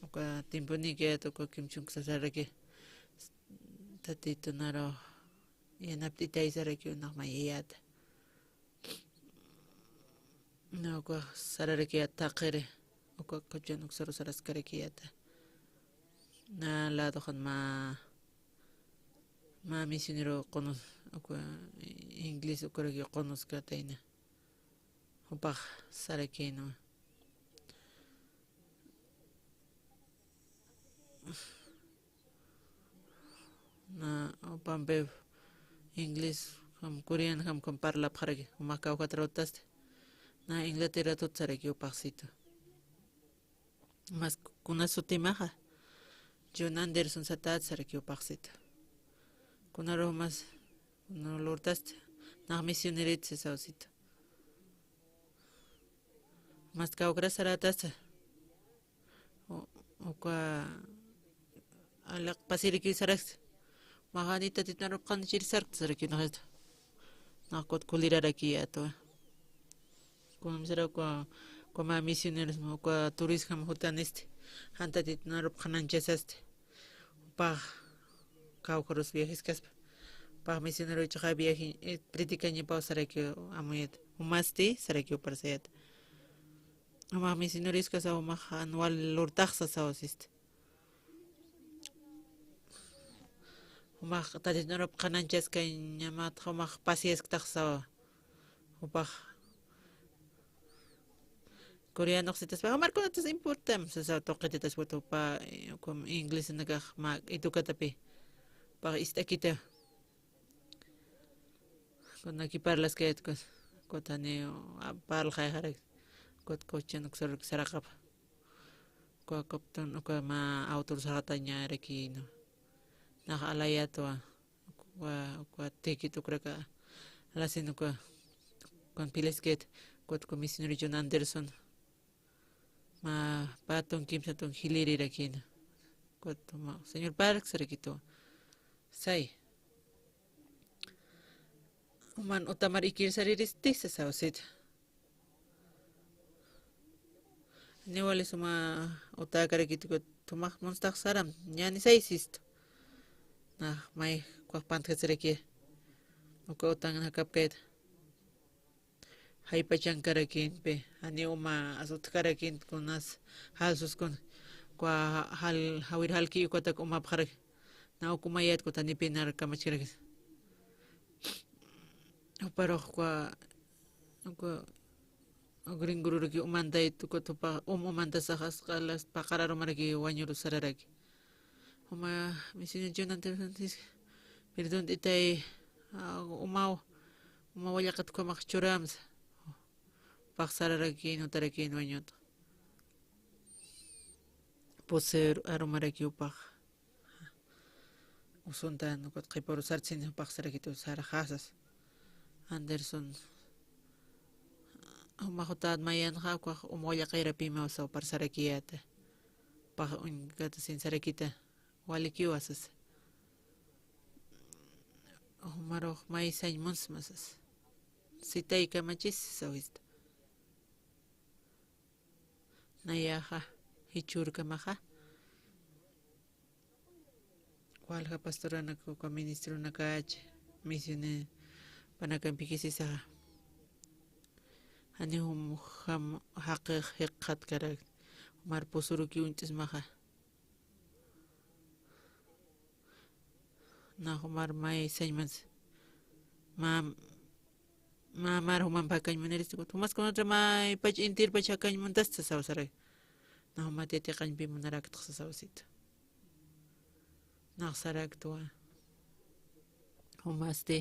uka timponiget uka kimchun sasarake tatito naro yanaptitay sarake unaqmayayata no uka sararakiat taqire uka kachan uksaro saraskarakiata na lado kan ma misionero qonos uka inglés ukaraki qonos katayna upaq sarakino na upampe inglés ham korean ham parla pharaki umaka ukatrotaste na Inglaterra tot saraki upaqsito mas kuna sutimaja John Anderson satat saraki upaqsito kunaro mas no lortaste na misionerit se sausito mas kaukra saratasta uka alaq pasiriki sarax maganita titnarop qanchir sark saraki nahasta na kot kulirara ki ato como será como misioneros mo ko turismo hutaniste hantatit narup khananchesaste pa kaukoros viajes kaspa pa misionero chaha viaje predica ni pa será que amoyet umaste será que parsayat ama misioneros kasa uma anual lortaxa saosiste uma tatit narup khananches kay nyamat uma pasies ktaxa upa coreano sitas pa marco natas importam sa toqetitas foto pa com inglés naga ma educatapi pa ista kita con aquí parlas que kotani parl khayhare kot kochen ksar sarakap ko kapton ko ma autor saratanya reki no na alayato ko tekito kraka lasino ko con pilesket kot komisioner John Anderson ma patong kim sa tong hiliri rakin kot ma señor Park sarakito sai man utamar ikir sariris tisa sausit ne wale suma utakara gitu kot tumak monstak saram nyani sai sisto nah mai kwa pantket saraki uka utang hakap kait hay pachang karakin pe ani uma asut karakin kunas hal sus kun kwa hal hawir hal ki ko tak uma bharak na ukumayat ko tani pinar kamachkirak pero kwa gringuru ki umanda itu ko topa umanda sa kalas pakararo maraki wanyuru sararaki uma misin jonan tersantis perdon itay umawayakat ko makchurams paksararaki no taraki wanyot poser aromaraki upak usuntan ko kiporo sartsin paksaraki to sarahasas Anderson umahutad mayan ha ko umoya kay rapima sa parsarakiata pa un gata sin sarakita walikiwasas umaro may sañ monsmasas sitay kamachis sawist nayaha hichur kamaha walha pastora na ko ministro na kach misione panakampikisisa ani ham haqiq hiqqat karak mar posuruki untis maha na humar mai señmans mar human pakañ maneris ko tumas kono mai pach intir pach akañ montas sasaray na humate te kañ bi monarak tsasawasit na sarak to humaste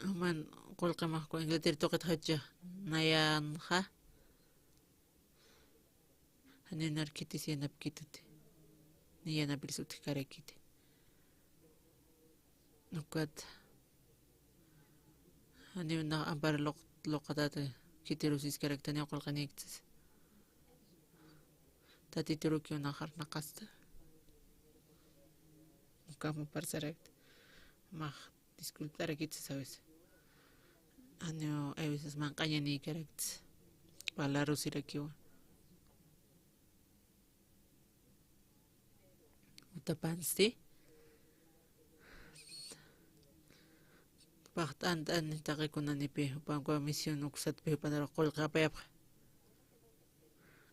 human qolqama ko inglaterra toqat hajja nayan ha hanen arkiti senap kitute niyana bilsut karakite nukat hani na ambar loqatate kitirusis karaktani qolqaniktis tatitiruki una har naqasta kamu parsarakt mah disculpar aquí sabes año a veces mancaña ni caracts para rusir aquí utapansti Partan tan takikunan ni pe pangko mission uksat pe para qol qapayap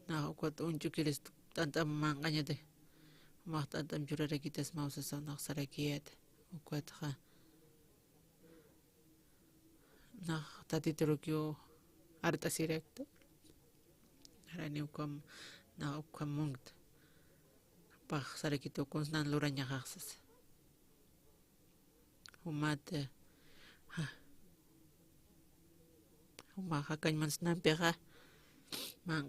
na ko unchu kiris tanta mancaña de mahtan tam jurara kitas mausa sa naqsarakiat ukwat kha na tatiterukyo arta sirekto arani ukam na ukamungt pa sarakito konsnan luranya haxas humate huma hakañ mans nampexa mang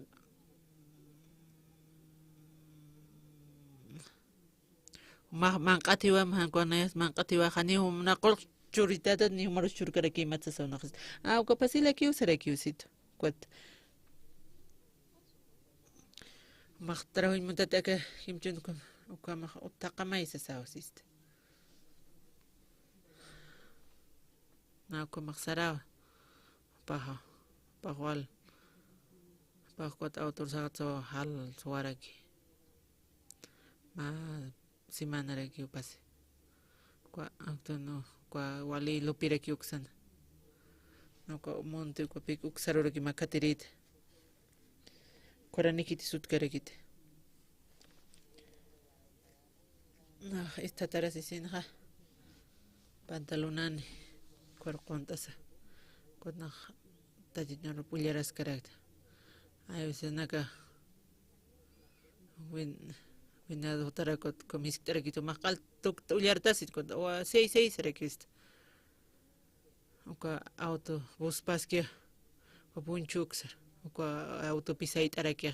manqatiwa manqanayas manqatiwa khani humna qol churitada ni humaros churkara ki matsa sonaxis uka pasila ki usara ki usito kwat maqtrawi mutataka himchunkum uka maq utaqamaysa sawsist na ko maksara pahwal pahkwat autor sakat so hal suaragi ma simana regi upasi kwa aktono kwa wali lupiraki uksan no ko monte ko pik uksaro regi makatirit kora nikiti sutkarekite nah esta tarasi sinha pantalonani cuercontasa kona tajinaro pulleras karakta ayo senaka winado tarakot komisik tarakito makal tuk ullartasit kota wa seis rekist uka auto bus paskia ko punchuksar uka auto pisait arakia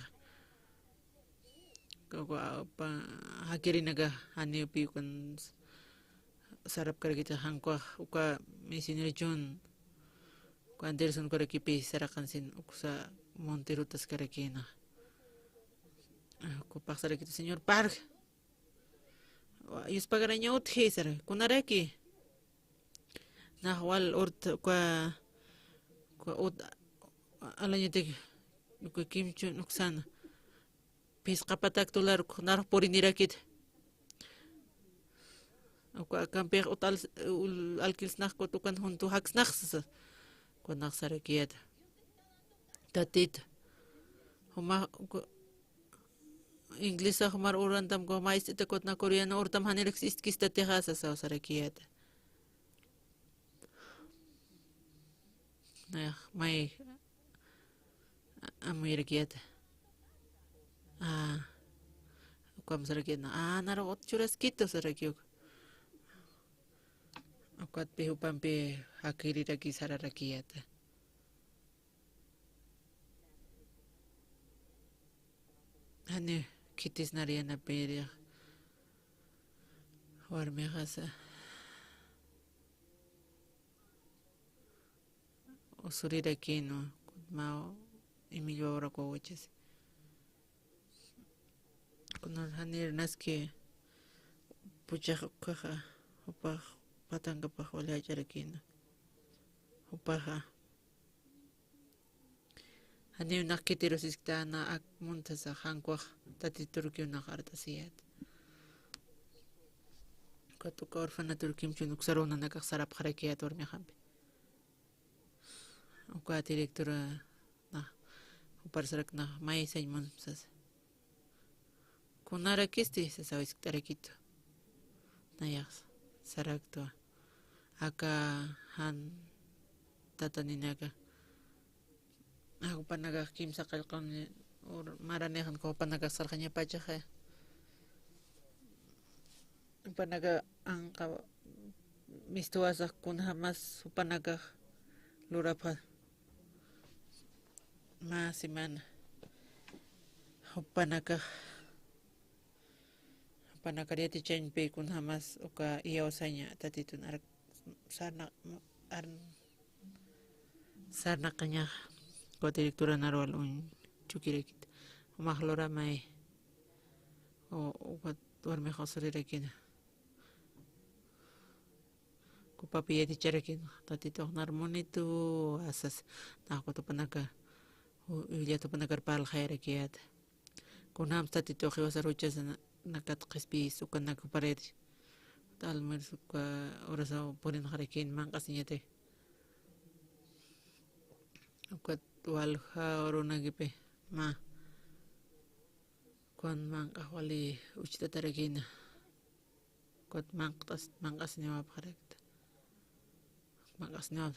ko pa hakirinaga hani pi kon sarap karakita hangkwa uka misinir John ko Anderson karakipi sarakan sin uksa Monterutas karakina ko paksara kita señor park yus pagaranya uthe sar kunaraki nahwal ort kwa ut alanya tek ko kimchu nuksan pis kapatak tular nar porinirakit ko kamper utal alkils nach ko tukan huntu haks nachs ko naksarakiat tatit huma Inggris humar uran tam ko mais itakot na Koreano or tam hanilex istkis tatihasa sa sarakiat may amirakiat kam sarakiat na narot churas kito sarakiok akwat pihupampi hakiri raki sararakiat hani kitis nariana peria warme hasa usurira kino mao Emilio ahora ko waches kunor hanir naske pucha kaha upa patanga pa wala jarakino upaha hani nakitiro siskana ak muntasa hangkwak tatiturkyo nakartasiyat katuka orfanatur kimchu nuksarona nakaksarap harakiyat warme hampi uka direktora na uparsarak na may saymon sas kunara kisti sa sawis tarakito nayaks sarakto aka han tataninaga ako pa nagakim sa kalkon or maranehan ko pa nagasar kanya pa siya pa naga ang mistuwasak kun hamas pa naga lurapa masiman pa naga panakariati chen pe kun hamas uka iyaw sanya tatitun arak sarna kanya ko direktura narwal un chukirekit mahlora mai o ukat warme khosrirekin ko papiya ti charekin tatito narmonitu asas nako to panaka ulia to panakar pal khairekiat kunam tatito khiwasarucha nakat qispi sukan nakapared talmer suka orasa porin kharikin mangkasnyate ukat walha orona gipe ma kon mangka wali uchita taregina kot mangkas niwa parekta mangkas niwa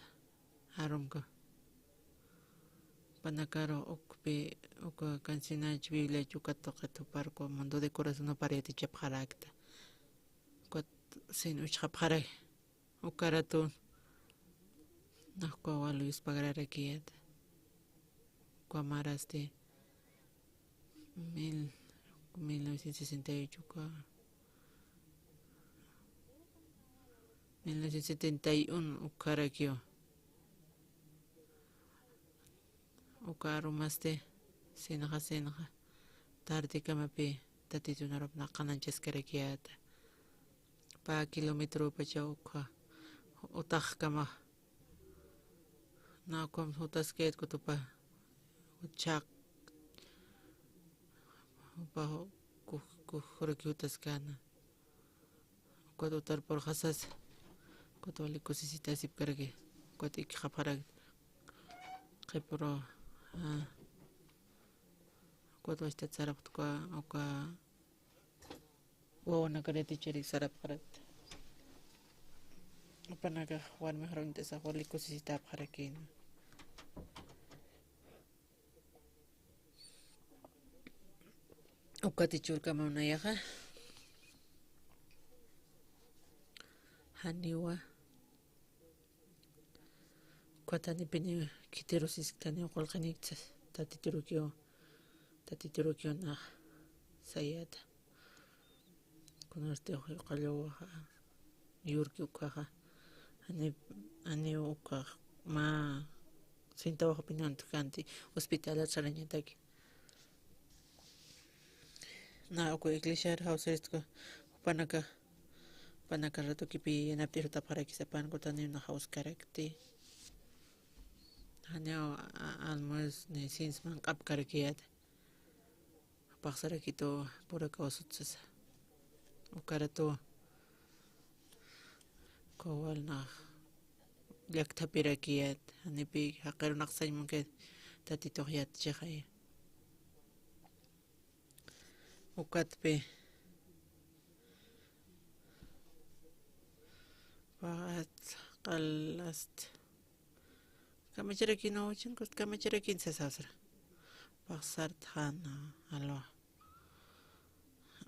harum ka panakaro okpe oka kansina chbile chukato kato parko mundo de corazón pareti chep harakta kot sin uchap harak okarato nakko walu ispagararakiat Cuamaras de 1968 1971 ukarakyo ukarumaste senaka tarde kamapi tatitunarap na kananches karakiata pa kilometro pa siya utak kama na kom hutas ket kutupa uchak pa ku horaki hutas kana kuatu tar por hasas kuatu ali kusisita sip karage kuatu ik khaparag khepro kuatu esta sarap tukwa oka wawana kareti cheri sarap karat panaga wan mehron tesa wali kusisita kharakin ukati churka maunayaga haniwa kuatani pini kiterosis tani okolkanik tatiturukio na sayata kunarte qallo yurki ukaha ani uka ma sinta wa opinion tukanti hospital charañataki na uko iglesia house ko panaka rato kipi yanapti ruta para kisapan ko tani na house karakti hanyo almost ne since man kap karakiat paksara kito pura kausutsasa ukarato kawal na yakta pirakiat hanipi hakero naksay mungkin tatitohyat chakay ukatpe paat kalast kamacharakin ochin kust kamacharakin sasasra paksar thana alo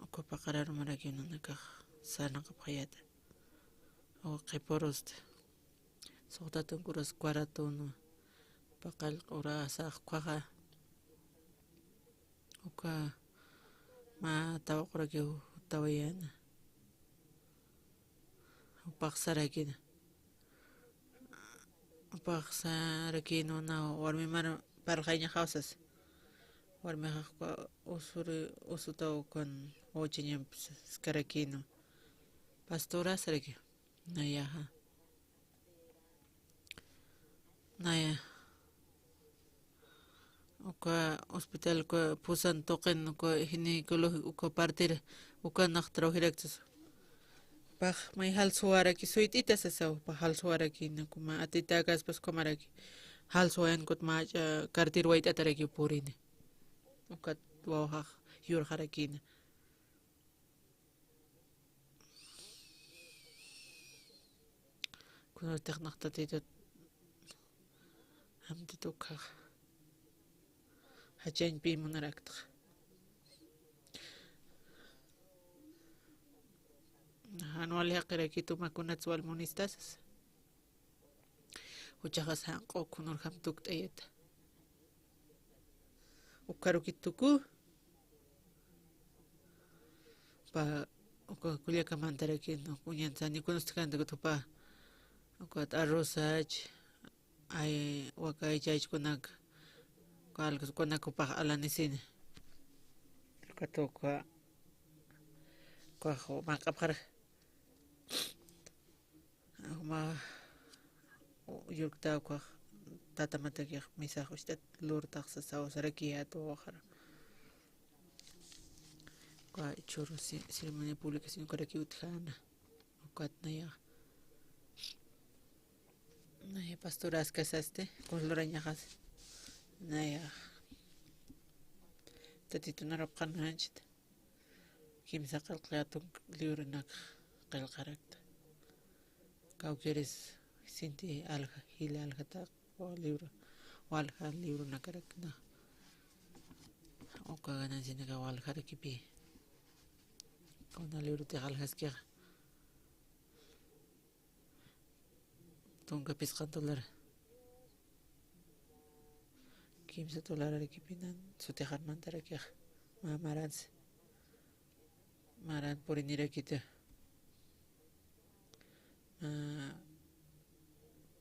uko pakarar marakin naka sana kapayat o keporos sotatun kuras kwaratun pakal ora sa kwaga uka ma tawa kuragyo tawayan paksarakin na warmi mar parkainya houses warmi hakwa usutaw kon ochinyam skarakino pastora saraki naya uka hospital ko pusan token ko ginecology uka partir uka naktraw hiraktus pag may halsuara ki suitita sasaw pa halsuara ki na kuma atitagas pas kumaraki halsuayan kot ma kartir wait ataraki purin ukat wawha yur harakin kuna teknakta tito hamdi tukha hajan pi munarakta anual hakira kitu makunat wal monistas uchagas hanqo kunur hamtuk tayet ukaru kituku pa uka kulia kamantarakin kunyan sani kunuskan tupa ukat arrosaj ay wakay jaj kunak kalkas kunak upak alanisin katoka ko makapar ma yurkta ko tatamataki misa hostat lur taksa saw sarakia to akhar ko churu ceremonia pública sin koraki uthana ukat naya pastoras casaste con lorañajas naya tatitunarap kananchit kimsa qalqatuk liurnak qalqarakta kau quieres sinti alja hila alja ta o libro o alja libro nakarakna o kaganan sinaka alja kipi kona libro te aljas kya tunga $50 kimsa $1 kipinan sutehan mantarakya maran porinira kita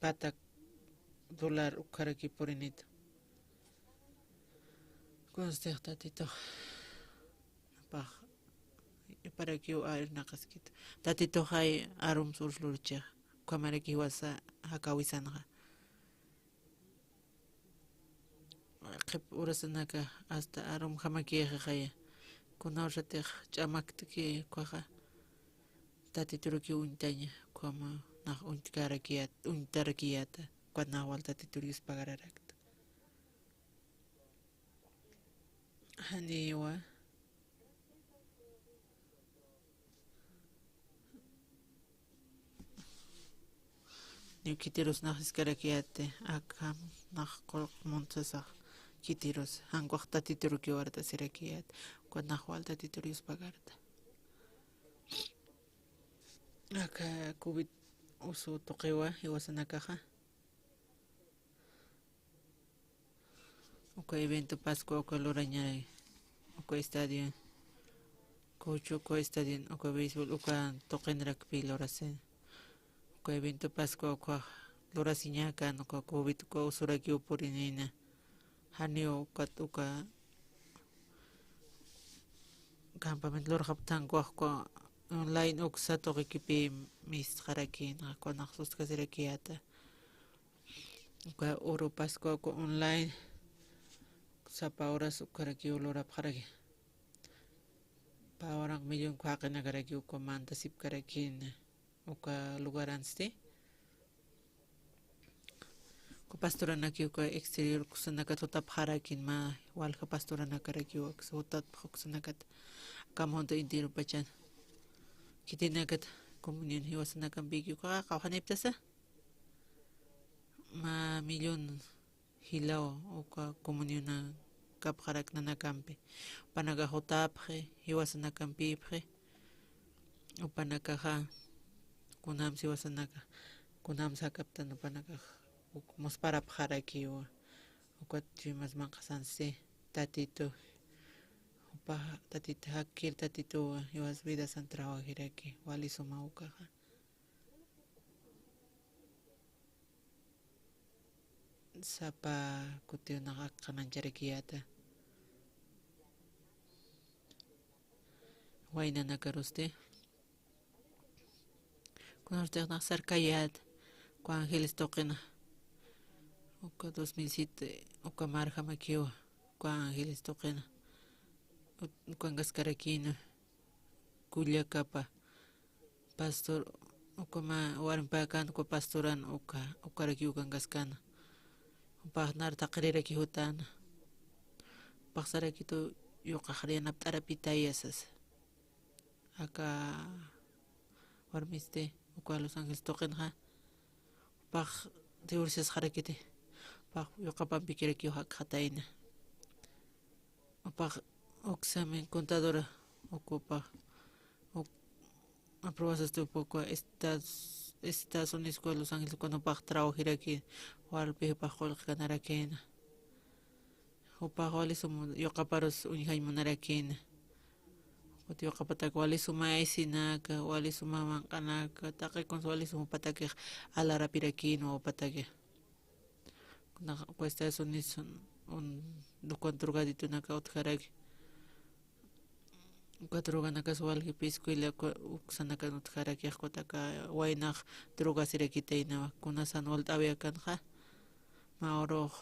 patak $1 ukaraki porinito constata tito pa para que o ar nakaskito tatito hay arum surlurcha kamaraki wasa hakawisanha qip urasanaka hasta arum jamakiqa qaya kunawratiq ch'amaktiki kwaqa tatituruki untaña kwama naq untarakiyata kwanawal tatituris pagararakta haniwa Kitiros naq iskarakiyate akam naq qolqmuntasaq kitiros hankwaq tatituruki warta sirakiyat kwanaq wal tatituris pagarta aka COVID usu tuqiwa hiwasanakaqa uka evento Pascua uka lurañay uka estadio Cocho uka estadio uka béisbol uka tuqinrakpi lurasen uka evento Pascua uka lurasiñaka uka COVID uka usuraki upurinina hanio uka campamento lurqaptankuaq online uksa tuqikipi misqarakin qanaq suskasirakiyata uka oro Pascua uka online sapa horas ukaraki ulurapqaraki pawaraq millón qaqinakaraki uka manta sipkarakina uka lugar anste uka pastoranaki uka exterior kusanaka tutapqarakin ma walqa pastoranakaraki uka sutatpaq uksanakata kamonta intero pachan kitinakat comunión hiwasanakanpiki uka qawqaniptasa ma millón hilaw uka comunión kapqarak nanakanpi upanaka hutapqi hiwasanakanpipqi upanakaqa kunamsi hiwasanaka kunamsi hakaptan upanaka musparapqaraki uka chimasmanqa sanse tatito upa tatito hakir tatito hiwas vida san trabajiraki wali suma ukaqa sapa kutiunaqa qanancharakiyata waynanakaruste kunartiqnaq sarkayat uka Ángeles tuqina uka 2007 uka marja makiwa uka Ángeles tuqina uka ngaskarakina kullakapa pastor uka ma warmipakan uka pastoran ukaraki uka ngaskana upaqnar taqriraki hutana paqsarakito yuqaqriyana p'arapita yasas aka warmiste uka Los Ángeles tuqinqa paq divorciasqarakiti paq yuqapampikiraki haqqatayna upaq uksamin contadora ukupaq aprobasas uka Estados Unidos uka Los Ángeles uka upaq trabajiraki warpi upaq qolqanarakina upaq walisumu yuqaparus uñihaymunarakina uti yuqapataka walisuma aysinaka walisuma manqanaka taqikun walisuma patakiq alarapirakina upataki uka Estados Unidos uka drogadituna utjaraki uka droganakas walhipi escuela uksanaka utjaraki qutaka waynaq drogasiraykitayna kunasan walt'awiakanqa mauruq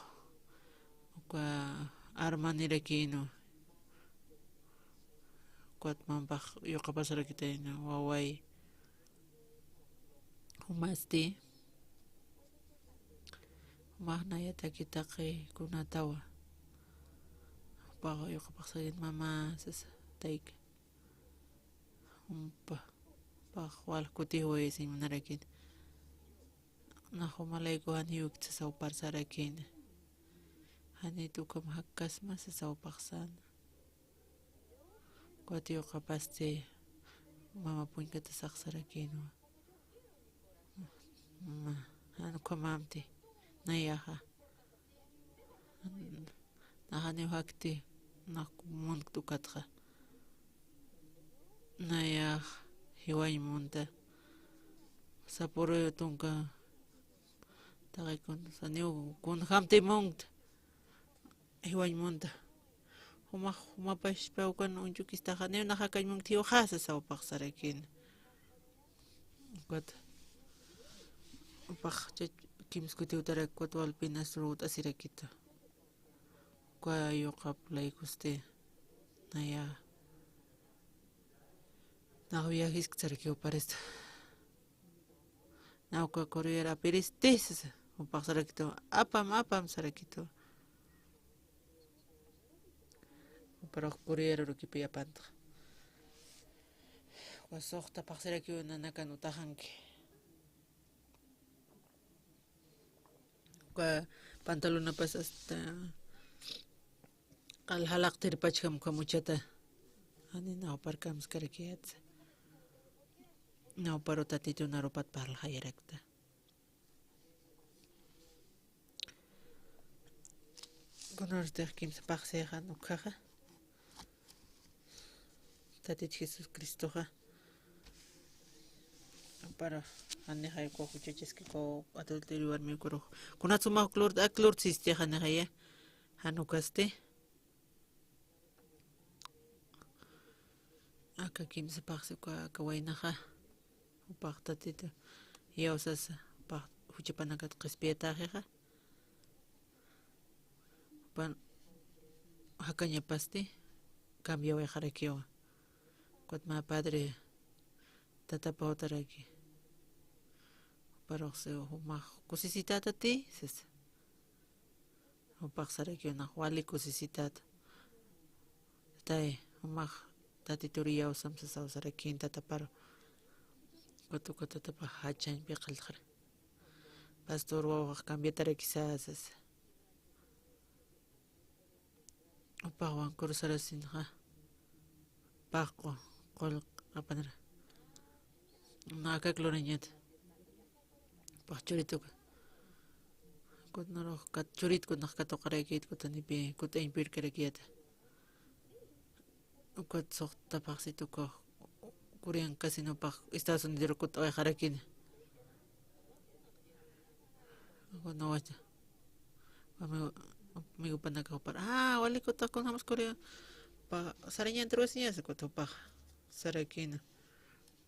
uka armanirakina kuatmanpaq yuqapasharakitayna waway humasti humaqnayataki taqi kunatawa upaqa yuqapaqsarin mama sasa tayka paq wal kutiwaysinmunarakina nahumalayku haniwik sasawparsarakina hanituka hakasma sasawpaqsana kuati yuqapaste mama puñkata saqsarakina hanukamamti nayaqa nahaniw hakti naqmunta ukatqa nayaq hiwaymunta sapuruyo tunka taqaykuna saniw kuna hamtimunta hiwaymunta humapashpa ukana unchukistaqa nina hakañmunta hiwaqhasa sawpaqsarakina ukata upaq kims kuti utaraki kuta walpinas ruta asirakita Uka yuqap laikuste naya na viajis ksarki uparesta na uka corriera peristes upak sarakito apam sarakito uparok corriera rukipi apanta wasokta pak sarakio nanakan utahanki uka pantalona pas hasta kalhalak tirpachkam kamuchata ani na uparkam skarakiat na uparota tito na rupat pal hayrekta Gunnar der kim sa paksehan ukaka tatit Jesus Cristo ha para ani hay ko kuchecheski ko adulterior mi kuro kunatsuma klor siste hane haya hanukaste aka kim sa pakse ko kawainaha upak tatito yausas pak huchipanakat qespeta ha pan hakanya pasti cambio de jarequio cuat ma padre tata pautaraki pero se huma kusisitata ti ses upak sarekio na wali kusisitata tai huma tati turia usam sa sarekin tata paro kutu tata pa hachan bi qalkhar pastor wa cambia tarekisas Upawan kursarasin ha pako kol apa nara naka kloranyat pak churito kut naro kat churit kut nak kato karekit kut anipi kut impir karekiat kut sok tapak situ ko kuriang kasino pak Estados Unidos kut oy karekin kut nawacha Migo pa nagkakapar. Wali ko takong hamas Korea. Pa saranya terus niya sa kuto pa sarakin.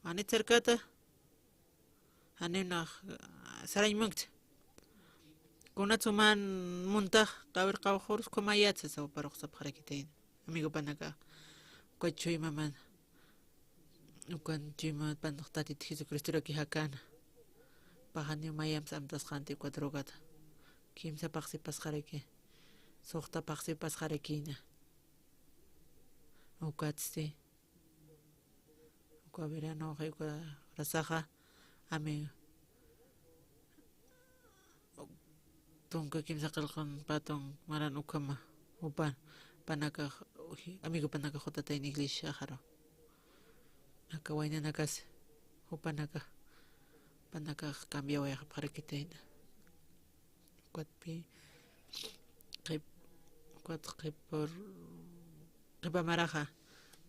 Anit sarkata. Hanin na sarany mangt. Kunat suman muntah kawir kawkhurus kumayat sa parok sa pakakitain. Amigo pa nagka kwachoy maman. Ukan chima panok tatit Jesu Cristo ra kihakan. Pahan mayam sa amtas kanti kwa drogata. Kim sa paksi pas kariki. Sokta paksi pas karekina. Ukatsti. Uka verano uka rasaha ame. Tungka kim sakalkan patong maran ukama. Upan panaka amigo panaka khotata in English aharo. Nakawainya nakas upanaka panaka cambia waya karekitain. Kuat por Kipa maraja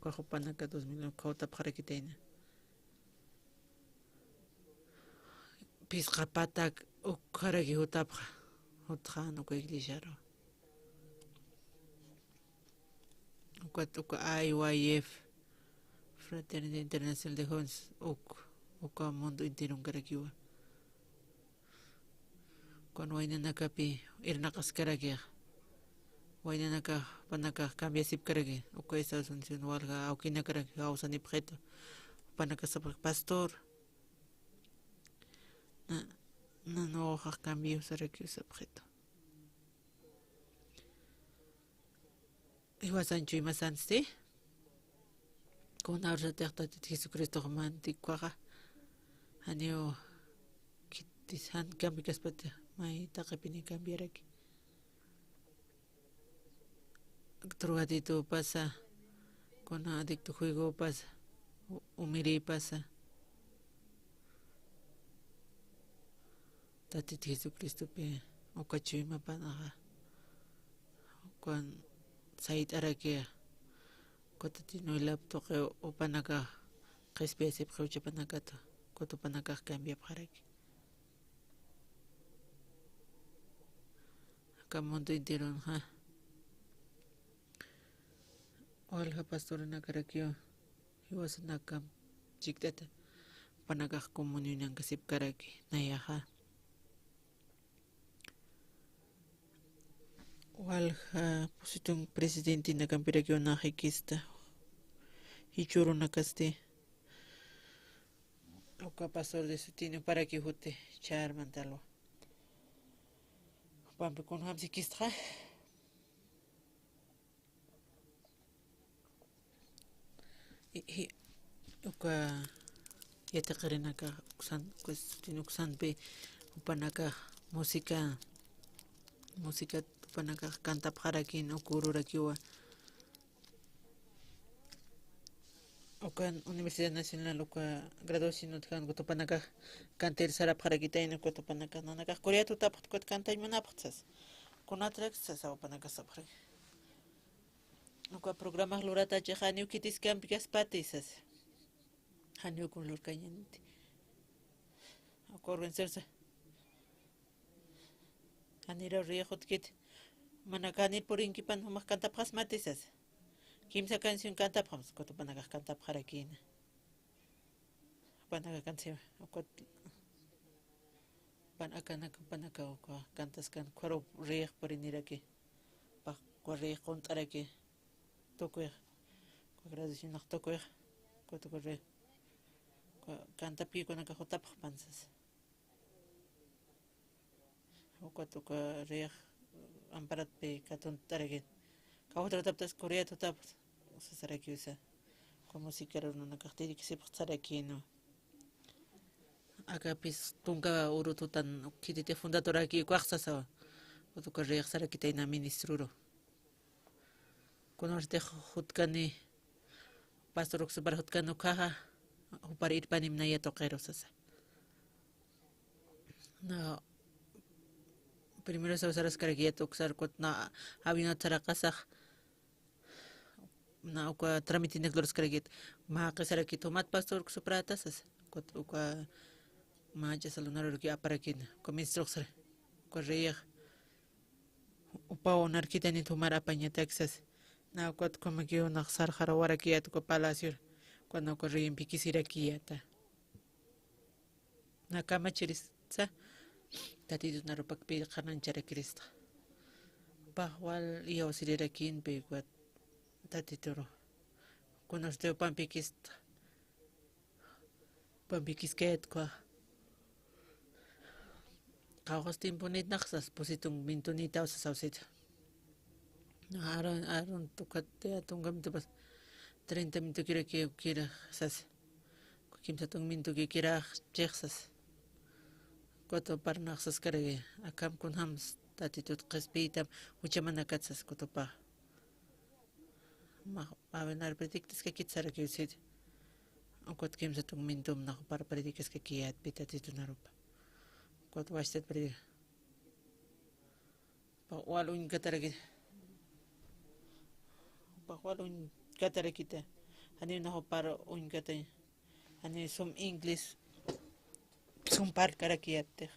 Kwajupan ka 2000 kauta parekitain Pisqapatak ukharagi hutapqa hutqan uka iglesiaro uka IYF Fraternidad Internacional de Jóvenes uka mundo entero karakiwa con wainana kapi irnakas karakia wainana ka panaka cambia sip karagi uka Estados Unidos walga aukina karagi ausan ibjeto panaka sapak pastor na no hoja cambio saraki sabjeto iwasan chui masanste con arja terta de Jesucristo romantiquara anio kitis han cambio kaspata mai takapini cambiaraki drogadito pasa con adicto juego pasa umiri pasa tati Jesucristo pe okachima panaga con sait arakia kotati no laptop o panaka especie proche panakato koto panaka cambia paraki kamonto interon ha Olha pastor na karakyo hiwas nakam chiktata panagak komunyon ng kasip karaki nayaha Walha positong presidente na kampiragyo na hikista. Hichuro na kaste. Oka pastor de sutino para que jute charman talo. Pampe con ham sikistra. Oka yata karenaka uksan sutino uksan pe upanaka música upanaka canta parakin okurura kiwa. Okan Universidad Nacional oka graduación utkan kutupanaka kanter sara parakita ino kutupanaka nanaka Corea tu tapat kut kanta imanaptsas kunatrax sasa opanaka sapre oka programas lurata chehaniu kitis campias patisas haniu kun lurkañanti oka organizarse hanira riejot kit manakanir por inkipan humas canta pas matisas Kimsa canción canta pams koto panaka canta parakina. Panaka canción okot panaka oko cantas kan kwaro rieg por iniraki. Pa kwarieg kontaraki. Tokuer. Ko graduación nak tokuer. Koto korre. Ko canta pi konaka hotap pansas. Okoto ko rieg amparat pe katon taraki. Kau taptas Corea tu tap saraki usa como si quiera una cartera que se saraki no acá pis tunga urutu tan kitite fundadora aquí cuaxa sa o tu carrera saraki taina ministro con arte hutkani pastor oxubar hutkano caja o para ir panim na ya toquero sasa na primero se usar escarguía toxar kot na había otra casa na uka tramitin nagloros karagit makasara ki tomat pastor ko sopratas kot uka maja salonaro ki aparakin komistroxer ko reya upa onar kitani tomar apaña Texas na kot como que una sarjara wara ki at ko palacio cuando ko reya pikisira ki ata na kama chiris sa tati na ropak pi kanan chara krista bahwal iyo sirira kin pe kwat tatitoro con osteo pampikis ket kwa kawas timponit naksas positong mintonita sa sausit aron tukat atong gamito pas 30 minuto kira sas kimsa tong minuto kira chexas koto parnaksas karage akam kun hams tatitut qespitam uchamanakatsas koto pa a ver, predictes que quitsara que usted o quat kim sa tung mintum na para predictes que kiat pita tito na rupa quat wasted predic pa walun katara kita ani na ho para un katay ani sum English sum par kara kiat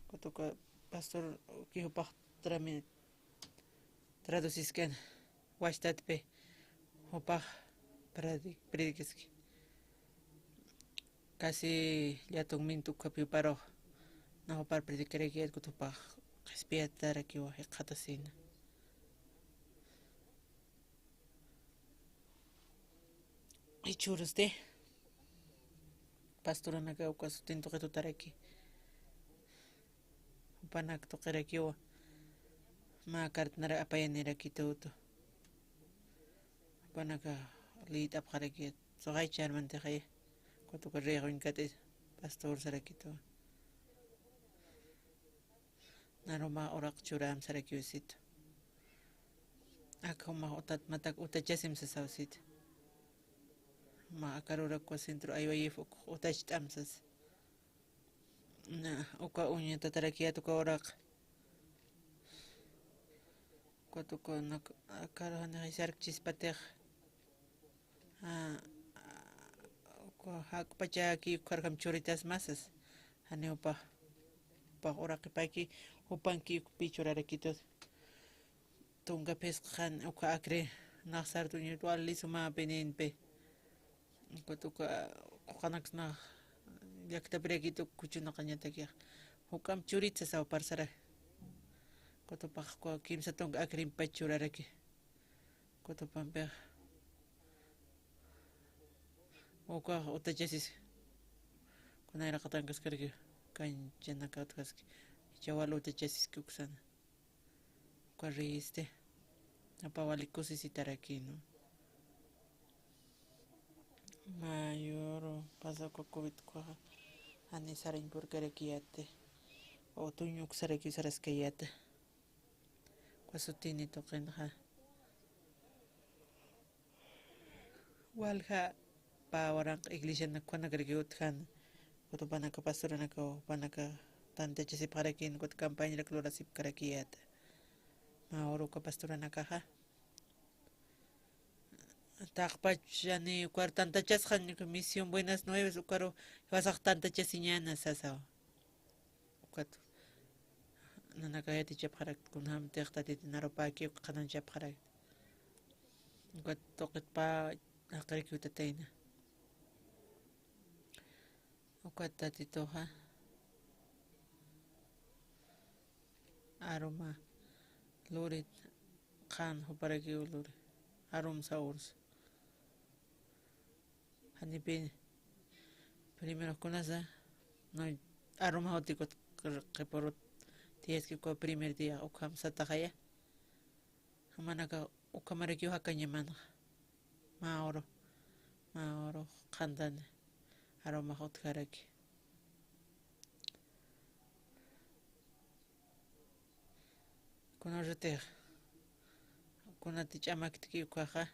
quat ko pastor ki ho pa traducis kan wasted pe opa predikiski casi ya tong mintu kapi paro na opar predikere ki ko tupa kaspiata ki wa hekatasin ichurus de pastora na ka ko sustento ka tutaraki panak to kereki wa ma kartnara apayanera ki to panaka lead up karaki so hay chairman te kay ko to korrego in kate pastor sarakito naroma orak churam sarakyusit akoma otat matak utachasim sa sausit ma akarura ko centro ayayif utach tamsas na oka unya tatarakia to ka orak ko to ko nak akaran na sark chispater ko hak pacha ki karkam churitas masas ane opa pa ora ki paki upan ki pichurara kitos tunga peskan oka akre naksar tu nyutual lisuma penenpe ko to ka kanak na yakta breki to kuchuna kanya takia hukam churita sa parsara Kotopaj kwa kimsa tong akrim pachuraraki. Kotopampe. Oka otachasis. Kunaira katangas karki. Kanchana katkaski. Chawalo otachasis kuksana. Kwa reiste. Apawalikosis itaraki, ¿no? Mayor pasa kwa COVID kwa ani sarin burgarekiate. O tunyuk saraki saraskayate. Kwa sutini tokenha. Walha pa warang iglesia na kwa nagregiot kan. Kuto panaka pastora na ko panaka tante chesi parakin kot kampanya na klora sip karakiate. Maoro ka pastora na kaha. Takpach yani cuartanta chasjan misión buenas nueves ukaro vas a tanta chasiñana sasa. Ukat nanakayati chapharak kunham tehtatit naropaki kanan chapharak. Ukat tokit pa akarikyutatain. Ukat tatitoha aroma lurit kan hoparaki uluri arom saurs. Hanipin primero con asa no aroma hotikot que por tienes que co primer día o kam satakaya manaka o kamareki hakanyamana maoro khandan aroma hot karaki kuna jete kuna tichamakti kwaha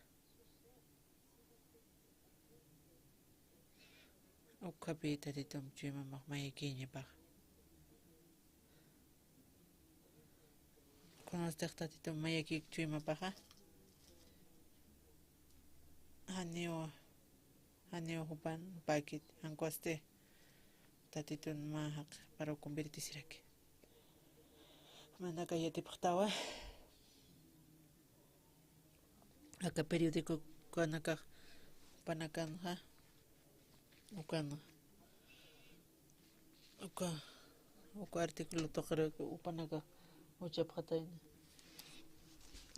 o kapita de tom chima mayekini pa konos tehta tom mayeki chima pa hanio hupan pakit ankoste tatitun mahak para convertir siraki manaka yati patawa aka periódico kanaka panakan ha Ukana. Uka artículo tokere upanaga uchaphatain.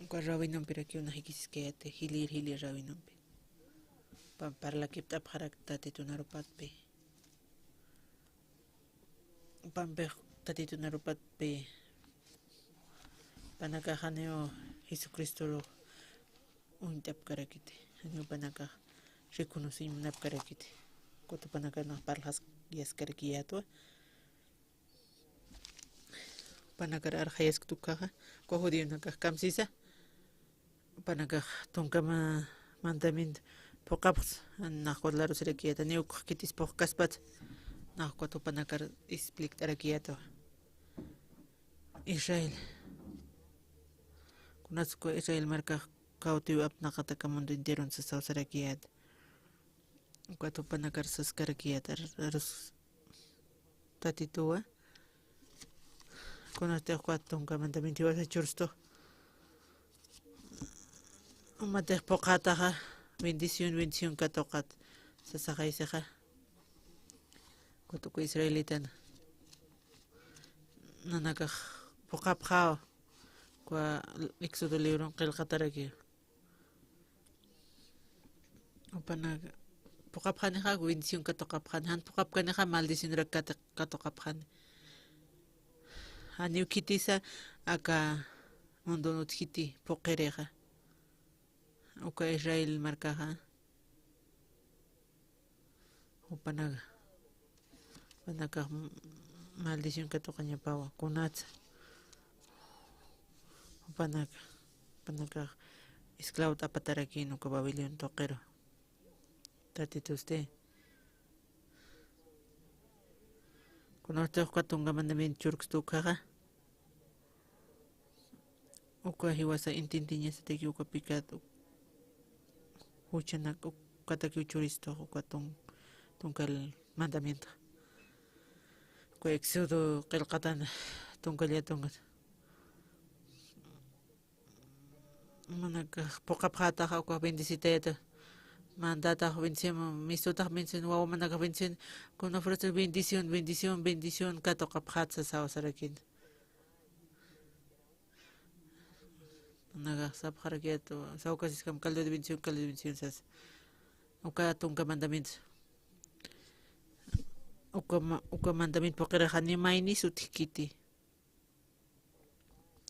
Uka rawinom piraki una hikiskete hilir rawinom pi. Parla kipta pharak tatitunarupat pi. Pambe tatitunarupat pi. Panaka haneo Jesucristo untap karakite. Haneo panaka reconosim nap karakite. Kuto panaka na parlas yaskarakiyato panaka arhayas tukaha ko hodio na kamsisa panaka tonkama mandamiento pokaps na kodlaro serakiyata ne ukitis pokaspat na kuto panaka expliktarakiyato Israel kunatsko Israel marka kautiu apnaqata kamundo entero sa sausarakiyato Cuatro panacarsas caraquiatar tatitua con este cuatro un mandamiento va a chursto un mate pocata bendición catocat sasajai seja cuatro que israelitan nanaka pocapjao qua éxodo libro que el cataraqui upanaga Pokaphan ha bendición katokaphan han pokapkan ha maldición katokaphan haniu kitisa aka mondonut kiti pokereja uka Israel markaha upanaga panaka maldición katokanya pawa kunat panaka esclavo tapataraki no Babilón tokero Tatito usted. Conoce cuatro mandamientos churks tu caja. Uka hiwasa intintinya sa tegi uka pikat. Huchanak ukataki churisto ukatong tungkal mandamiento. Uka exodo kelkatan tungkal ya tungkat. Manaka pokapata ka uka bendisita Mandata bendición, mis otras bendiciones, wow, mandaga bendición, con ofrece bendición, kato kaphatsa sao sarakin. naga sab harakiato saucasis cam caldo de bendición sas uka tunka mandamientos uka mandamiento porque hani maini sutikiti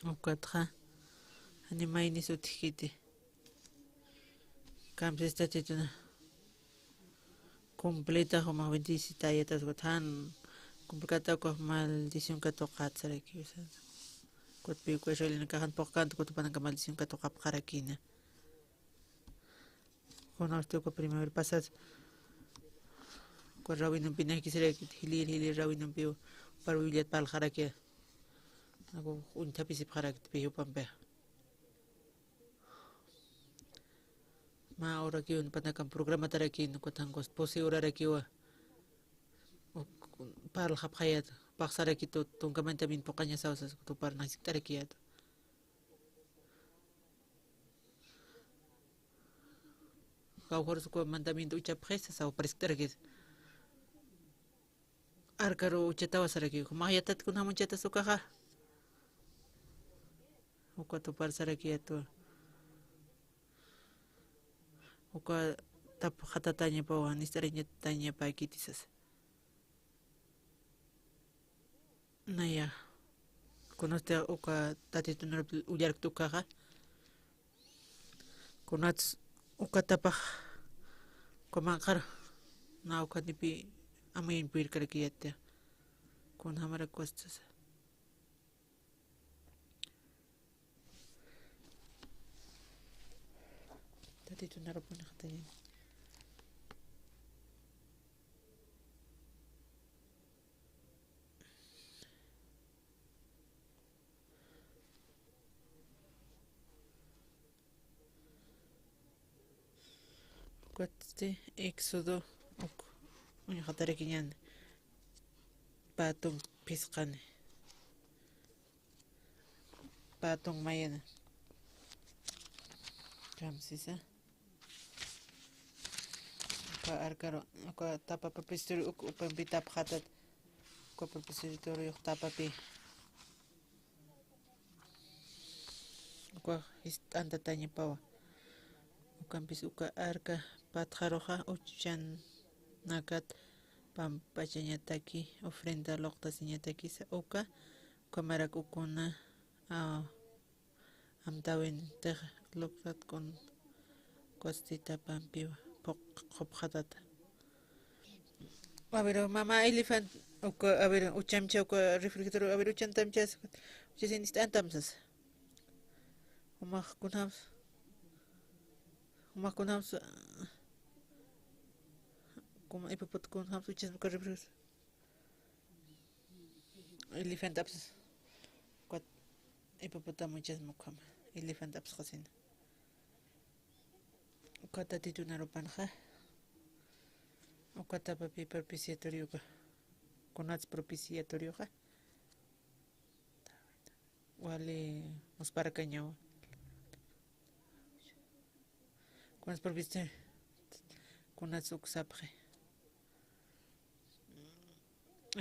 uka tra hani maini sutikiti cam se está tituna completa como 27 tayetas gotan complicata ko maldición ka to katsaraki kot pi ko sholi nakahan pokan ko to panang maldición ka to kapkarakina conozco ko primero pasas ko rawin ng pinay kisire hilir rawin ng piyo para uliat pal karaki ako unta pisip karak piyo pampe ma ora kiun panakam programa tarakin ko tangos posi ora rakiwa para khapkhayat paksara kito tungkaman tamin pokanya sausas to par nasik tarakiat kau harus ko mandamin tu ucap khesa sau paris tarakit arkaro ucatawa saraki ko mayatat ko namun cata suka ka uka to par sarakiat to uka tap khatatanya pawan istaranya tanya pa kitisas Naya, conoce uka tati tunar ujar tu kaga. Konats uka tapah komakar na uka nipi amayin pir karakiyatya. Kon hamara costas. Tati tunar pun katanya. Kuatste Éxodo uña hatarakiñan patong pisqani patong mayana kamsisa ka arkaro ka tapa propistor upambita phatat ko propisor yok tapa pi ko anta tanya pawa ukampis uka arka patjaroja uchan nakat pampachañataki ofrenda loqtasiñataki sa uka kamarak ukuna amtawin tej loqtat con costita pampiwa qopjatata a ver mama elefant uka a ver uchamcha uka refrigerador a ver uchantamchas uchasin istantamsas umaq kunams umaqkunams como ipaput kunams uchas uka refrigerador elefant apsas quat ipaputa muchas mukam elefant aps qasin ukata titunaropanja ukata papi propiciatorio kunats propiciatorio ja wale musparakañaw kunats propiciatorio kunats uksapje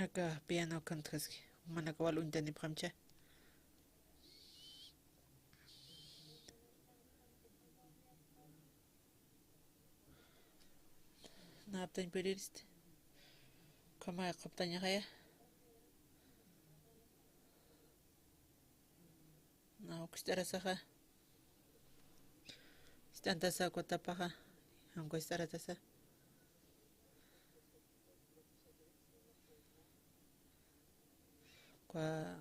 acá piano kantaski manakawal untani pramcha naptan peririst kama qaptanya kaya na ukstara saha stanta sa kota paha angko istara tasa kwa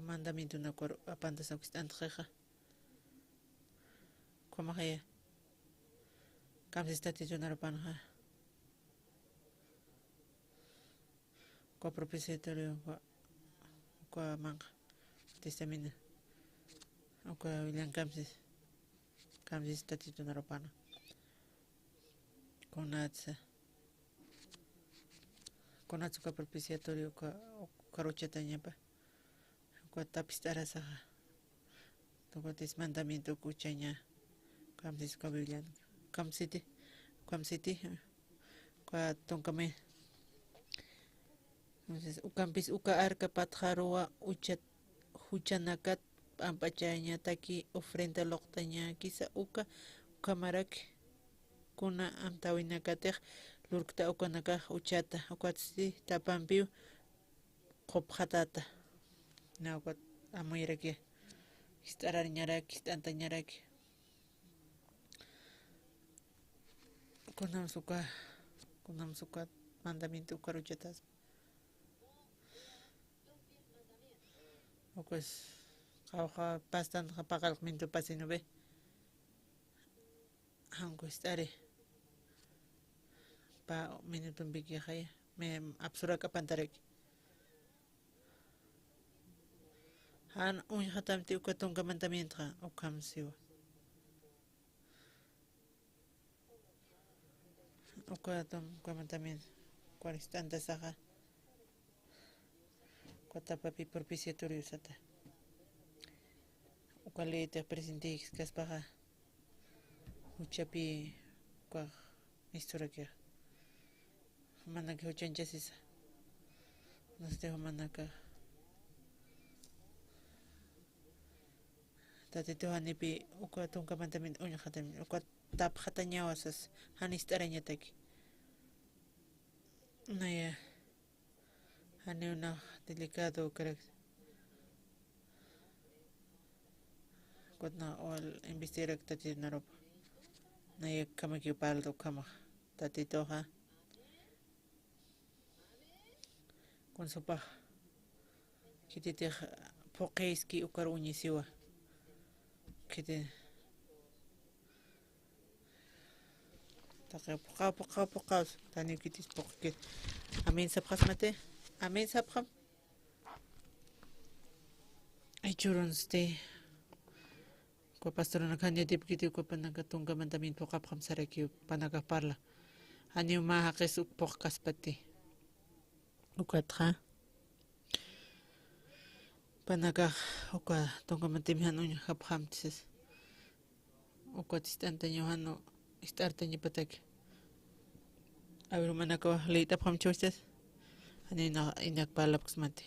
mandamiento na kor apanta sa stanta kaya kama kaya kam se stati jonar panha ko propiciatorio ko manga testamina ko William Kamsis stati jonar pana konatsa ko propiciatorio ko karuchatanya pa ko tapistara sa to ko tes mandamiento kuchanya Kamsis ko William Kamsiti ko tongkame entonces ukampis uka arka patjaroa uchanakat ampachaña taki ofrenda loqtaña kisa uka ukamaraki kuna amtawinakatek lurkta ukanaka uchata ukwatsi tapampiu qopqatata na ukat amuyraki istararñaraki istantañaraki kunam suka mandamiento ukaruchatas pues qawqa pastan paqalqmintu pasinube hanku istari pa minuto bigya me absuraka pantareki han hatamti ukatunka mandamiento ukamsiwa ukatunka mandamiento cuaristanta saja Cuatapapi propiciatorio sata. Ukaleta presentix kaspaja. Uchapi kwa historia. Manaka uchanchasisa. Nos dejo manaka. Tatito hanipi ukatunka mantamin unya khatami. Ukatap khatanyawasas hanistarañataki. Naya. Una delicado creo cuando al investigar que tati naropa na ya kama que paldo kama tati toha con sopa que te pokeis que ukar unisiwa que te taqa poka tani que tis poke amin sabkhas mate Amin sabkham. Ay churunste. Ko pastor na kanya tipkiti ko panagatunga mandamin po kapkham saraki panagaparla. Ani umahakis ukpokkas pati. Ukatra. Panaga uka tunga mantimhan unya kapkham tis. Ukat istantanyo hano istartanyo patak. Awiro manako late apkham choices. Ano yung inagpalap kusmati.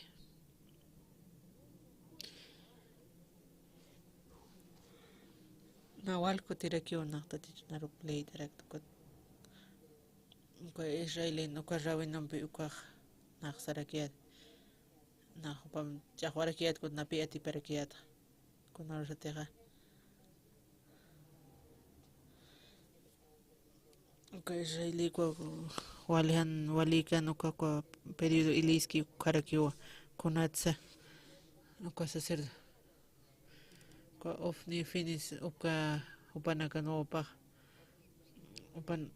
Nawal ko tirakyo na tatito na ruplay direct ko. Ko Israelin ko rawin ng biukak naksarakyat. Na pam jakwarakyat ko napi ati parakyat. Ko narusateka. Ko Israeli ko walikan uka ko periodo iliski karakyo kunatsa uka sacerdo ko ofni finis uka upanaka no pa upan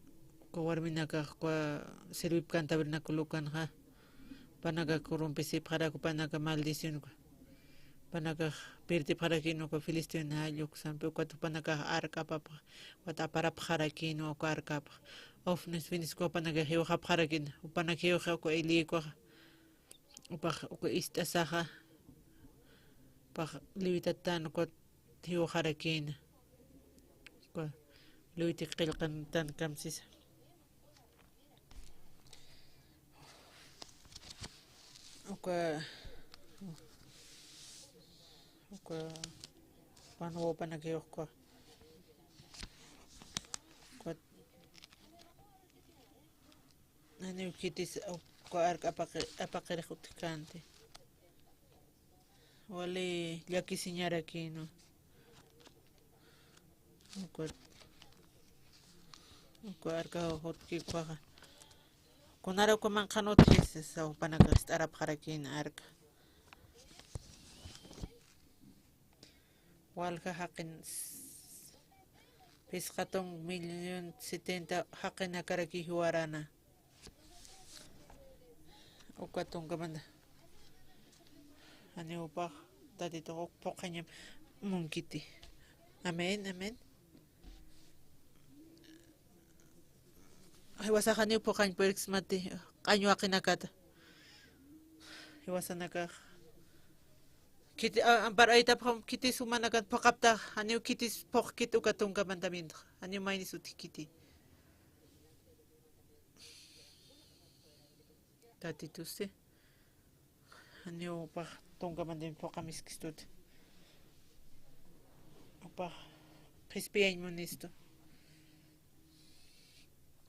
ko warminaka ko servip kan tabernakulukan ha panaga kurumpisi para ko panaga maldición ko panaga pirti para kino ko filisteo na yok sampe ko panaga arka papa wata para para kino ko arka ofnes finis ko panagahiwa ka parakin upanagiwa ko ili ko upak ko istasaha pa liwitatan ko hiwa harakin ko liwitik kilkan tan kamsis uka paano panagiwa ko Ano kitis ko arka apakirikutikante. Wale yaki sinyara kino. Ko arka hotki kwa. Kunara ko man kanot kis sa panagast arap harakin arka. Walka hakin piskatong 1,070,000 hakin na karaki huwarana. Ukatong kamanda. Ano pa? Tadi to po kanya mungkiti. Amen, amen. Hiwasa kanyo po kanyo po mati. Kanyo akinakata. Hiwasa naka. Kiti ampar ay tapam kiti sumanakan pakapta. Ano kiti pok kit ukatong kamandamin. Ano may nisuti kiti. Tati tuste. Ano pa tong kamandin po kami skistut. Upa qispiyan munisto.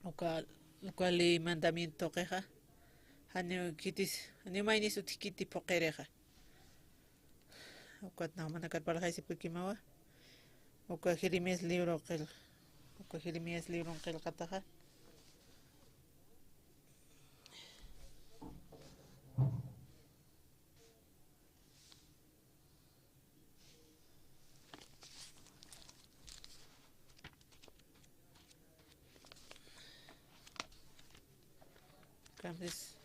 Uka li mandamiento queja. Haneo kitis, haneo mainis utikiti poquereja. Ukat na manakar para jaisi pukimawa. Uka Jeremías libro qil. Uka Jeremías libro qil qataja. Entonces,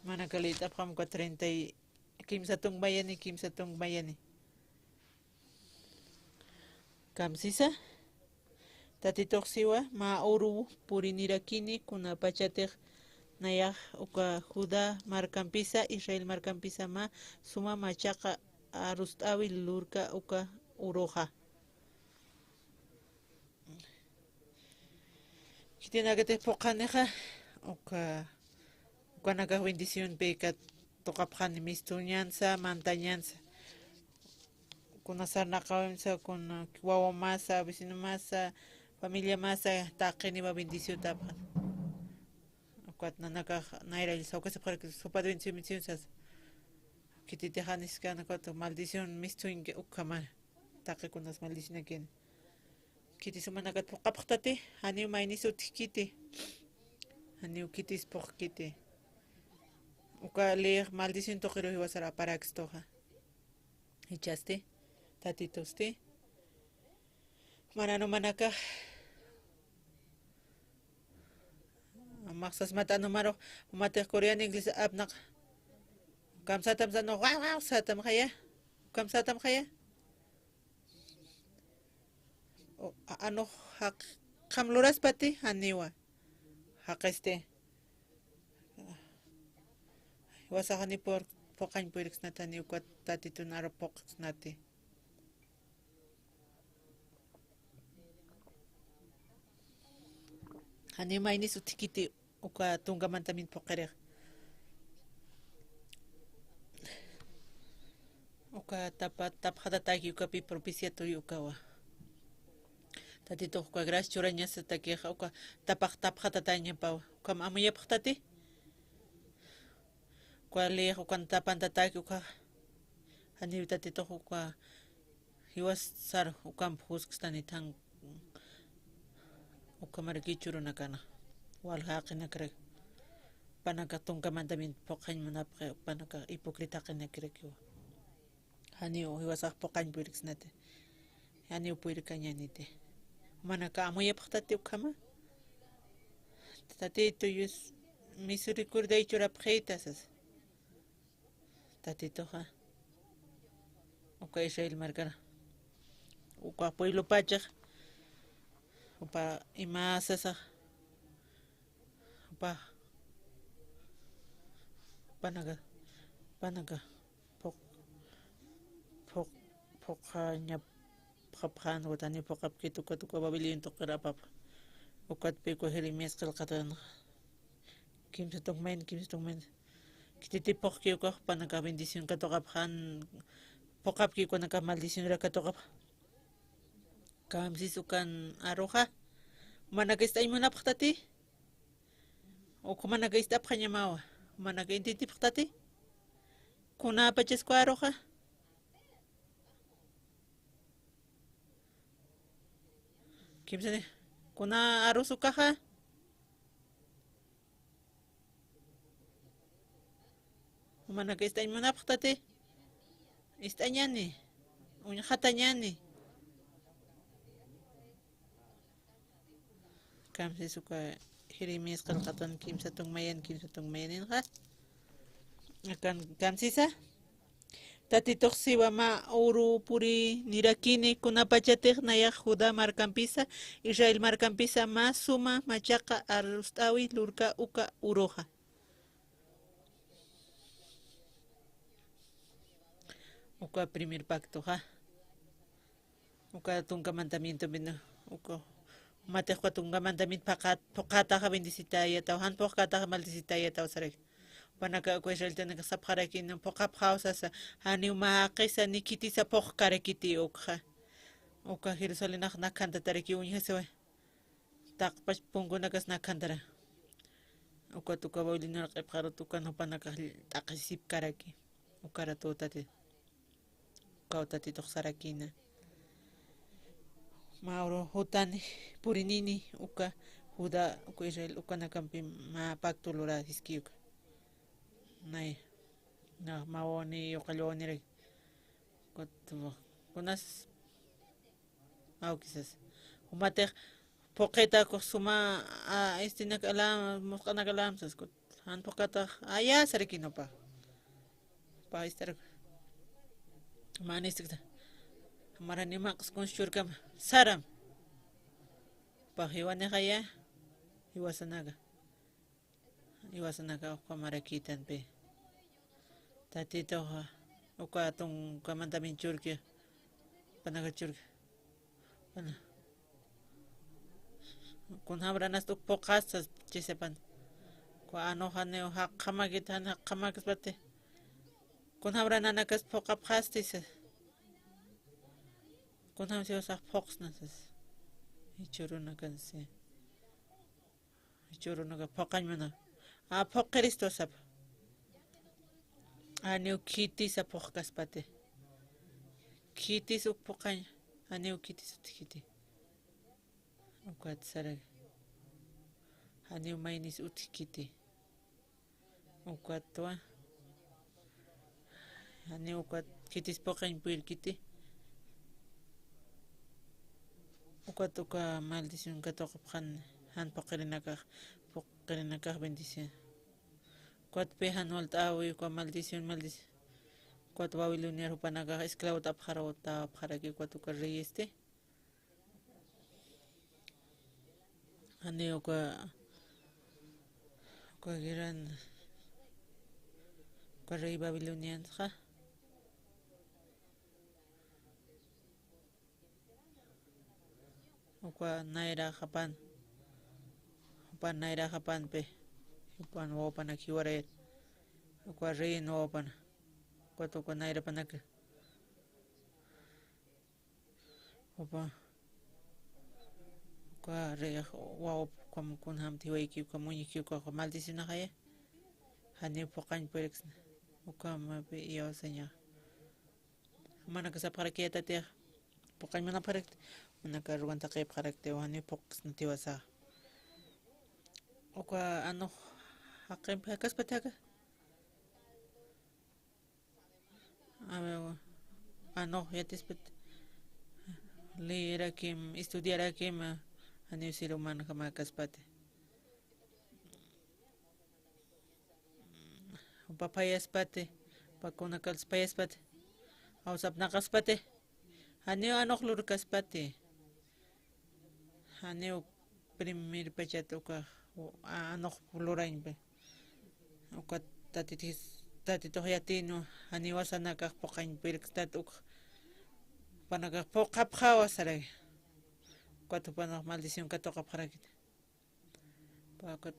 manakalita pam ka 30 kimsatong bayani. Kamsisa tatitoksiwa mauru purinirakini kuna pachatek nayak uka Judá marcampisa Israel marcampisa ma suma machaqa arustawi lurka uka uroja. Kitinagate pokaneja uka naga bendición peka tokapjani mistuñanza mantañanza. Kuna sarnaqawimsa kuna wawa masa vecino masa familia masa taqini va bendición tapan. Ukat nanaka naira il sauka se para que sopa de bendición sas. Kititejanis kana koto maldición mistuin ukama taqi kunas maldición aquí. Kitis managat pokapjtate haniu mainis utkiti. Haniu kitis pokiti. Uka leer maldición toqero hiwasara para extoja. Echaste tatitoste. Manano manaka. Maksas mata numero mata korean inggris abnak. Kamsatam sano wow satam kaya. Kamsatam kaya. Ano hak kamluras pati haniwa. Hakeste. Wasakani por pokañ puirix natani ukat tatito naro poks nati. Hani mainis utikiti uka tungamantamin pokerek. Uka taphatataki uka pi propiciato ukawa. Tatito uka gras churañas takeja uka taphatataña pau. Kam amuya phtati. Kuali ukan tapantataki uka hani tatito uka hiwas sar ukam huskstani tang uka margichuru nakana wal haqina krek panaka tungamantamin pokañ manapre panaka hipocrita qina krek hani hiwas pokañ puirixnate hani puirikañanite manaka amuya phtati ukama tatito yus misericordia ichura preitasas tatitoja uka Israel marcara uka pueblo pachak upa imasasa upa panaga pokaña pakaphan watani pakapkitu katuka babilin to karapap ukat peko Jeremías kalkatan kimsatongmen kititipok kiyo ka panaga bendición katokaphan pokap kiyo naka maldición ra katokap kamsis ukan aroja managista imuna paktati o kumanagista panyamawa managaintiti paktati kuna paches ko aroja kimsane kuna arusukaja managista imuna paktati istañani uñajatañani kamsis uka Jeremías kalkatan kimsatong mayanin ha akan kamsisa tatitoksiwa ma uru puri nirakini kunapachatek nayak Judá marcampisa Israel marcampisa ma suma machaqa arustawi lurka uka uroja uka primer pacto ha uka tunga mandamiento bino uka Matejwa tunga mandamit pokata ka bendisitaya tau han pokata ka maldisitaya tau sarek Panaka ko Israel tanaka sapharaki ng pokap hausasa hani umahakisa ni kiti sa pokkare kiti okha. Oka Jerusalem nakanta tariki unya sewa. Takpas pungo nakas nakantara. Oka tuka bawli na kepkaro tuka no panaka takasip karaki. Okara to tate. Kau tati tok sarakina. Mauro hutan purinini uka huda ko Israel uka nakampi mapaktulura hiskiuka. Nay na mawoni yokaloni rek kotbo kunas au quizás umate poqueta ko suma nak alam mosqana alam sas kot han poqueta aya sarekino pa estar manistik marani max con shurkam saram pa hiwane kaya iwasanaga ko marakitan pe tatito uka tong kamantamin churkya panaga churkya pana kun hamranas tuk pokasas chisepan ko ano haneo hakamagitan hakamagas bate kun hamrananakas pokapastis kun ham sios poksnasas ichurunakanse ichurunaga pokañmana a pokeristo sap aneu kiti sa pokkas pate kiti su pokañ aneu kiti su kiti ukat sarag aneu mainis utkiti ukat toa aneu ukat kitis pokañ puir kiti ukat uka maldición katok kan han pokerinaka bendición. Cuat pejan voltawi con maldición. Cuat babiloniar upanaga esclavo tapjarota para cuatu rey este. Aneo ka gran rey babilonian ja. Ukwa naira japan. Pan naira japan pe pan opan aquí ore kwa rey no opan kwato kwa naira panak opa kwa rey wa kom kun ham ti weki kwa muni ki kwa maldición kaya hani pokañ perex uka ma pe yo seña mana ka sa para que tate pokañ mana para mana ka ruan ta kep karakte hani poks ntiwasa oka ano hakem hakas pataka ano yatis pat leer kim estudiar kim ani ser humano kamakas pate papayas pate pakuna kals payas pate ausap nakas pate ani ano klurkas pate ani primer pechatoka ano lurain be ukat tatito yatino aniwasan nakakpokain pilkstat uk panakapokap hawasare kwatu panak maldición katoka parakit pakat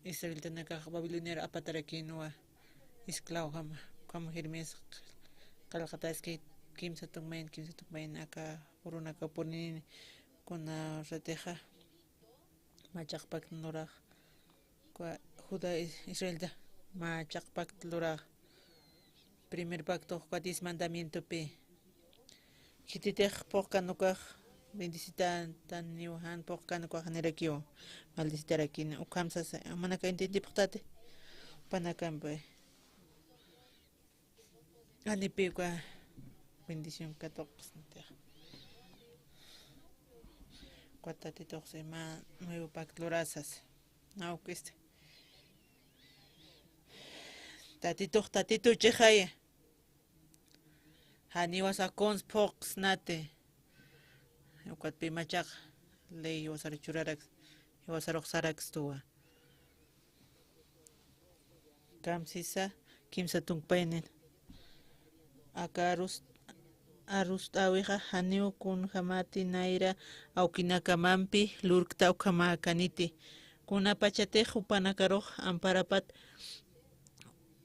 Israel tanaka babiloniar apatarakinoa esclavo kam hermes kalakatas ke kim sa tungmain aka urunaka ponin kuna rateja machakpak nurag kwa juda Israel da machakpak nurag primer pacto kwa 10 mandamiento pe kititej pokanuka bendicitan tan niuhan pokanuka generakio maldicitarakin ukamsa manaka intendi poktate panakampe anipe kwa bendición katok sante cuatati toxe ma nuevo pactlorazas nauquiste tatito chehaya haniwas a cons pox nate cuat pimachak ley wasar churarax wasar oxarax tua kamsisa kimsa tungpainen akarus awiha haniu kun hamati naira aukinakamanpi lurkta ukamakaniti kuna pachate upanakaroq amparapat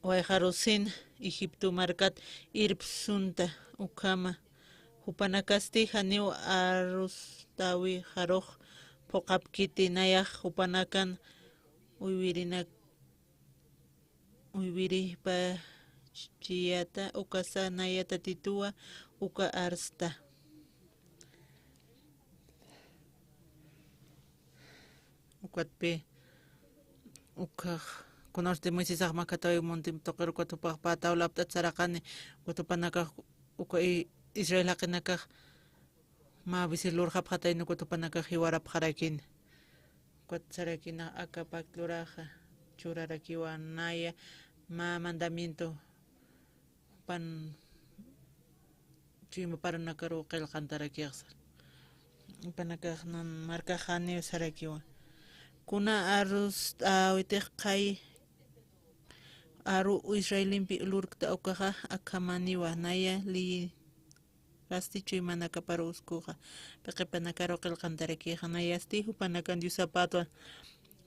Wayharusin Egipto markat irpsunta ukama hupanakasti haniw arus tawi haroj pokapkiti nayak hupanakan uywiri pa chiyata ukasa nayata titua uka arsta ukatpi uka kunorte Moises makatawi montim toker kutupak pataw laptat sarakani kutupanaka uka Israel hakinaka mabisilur haphatay no kutupanaka hiwarap harakin kuat sarakina akapakluraja churarakiwa naya mandamiento pan chima para nakaro qillqantarakiqsa panaka nan marka hani sarakiwa kuna arus awitiq qay aru Israelimpi lurkta ukaja akamaniwa naya li Rasticho y manakaparuskuja peqepanakaro qillqantarakiqa nayasti hupanakan yu zapato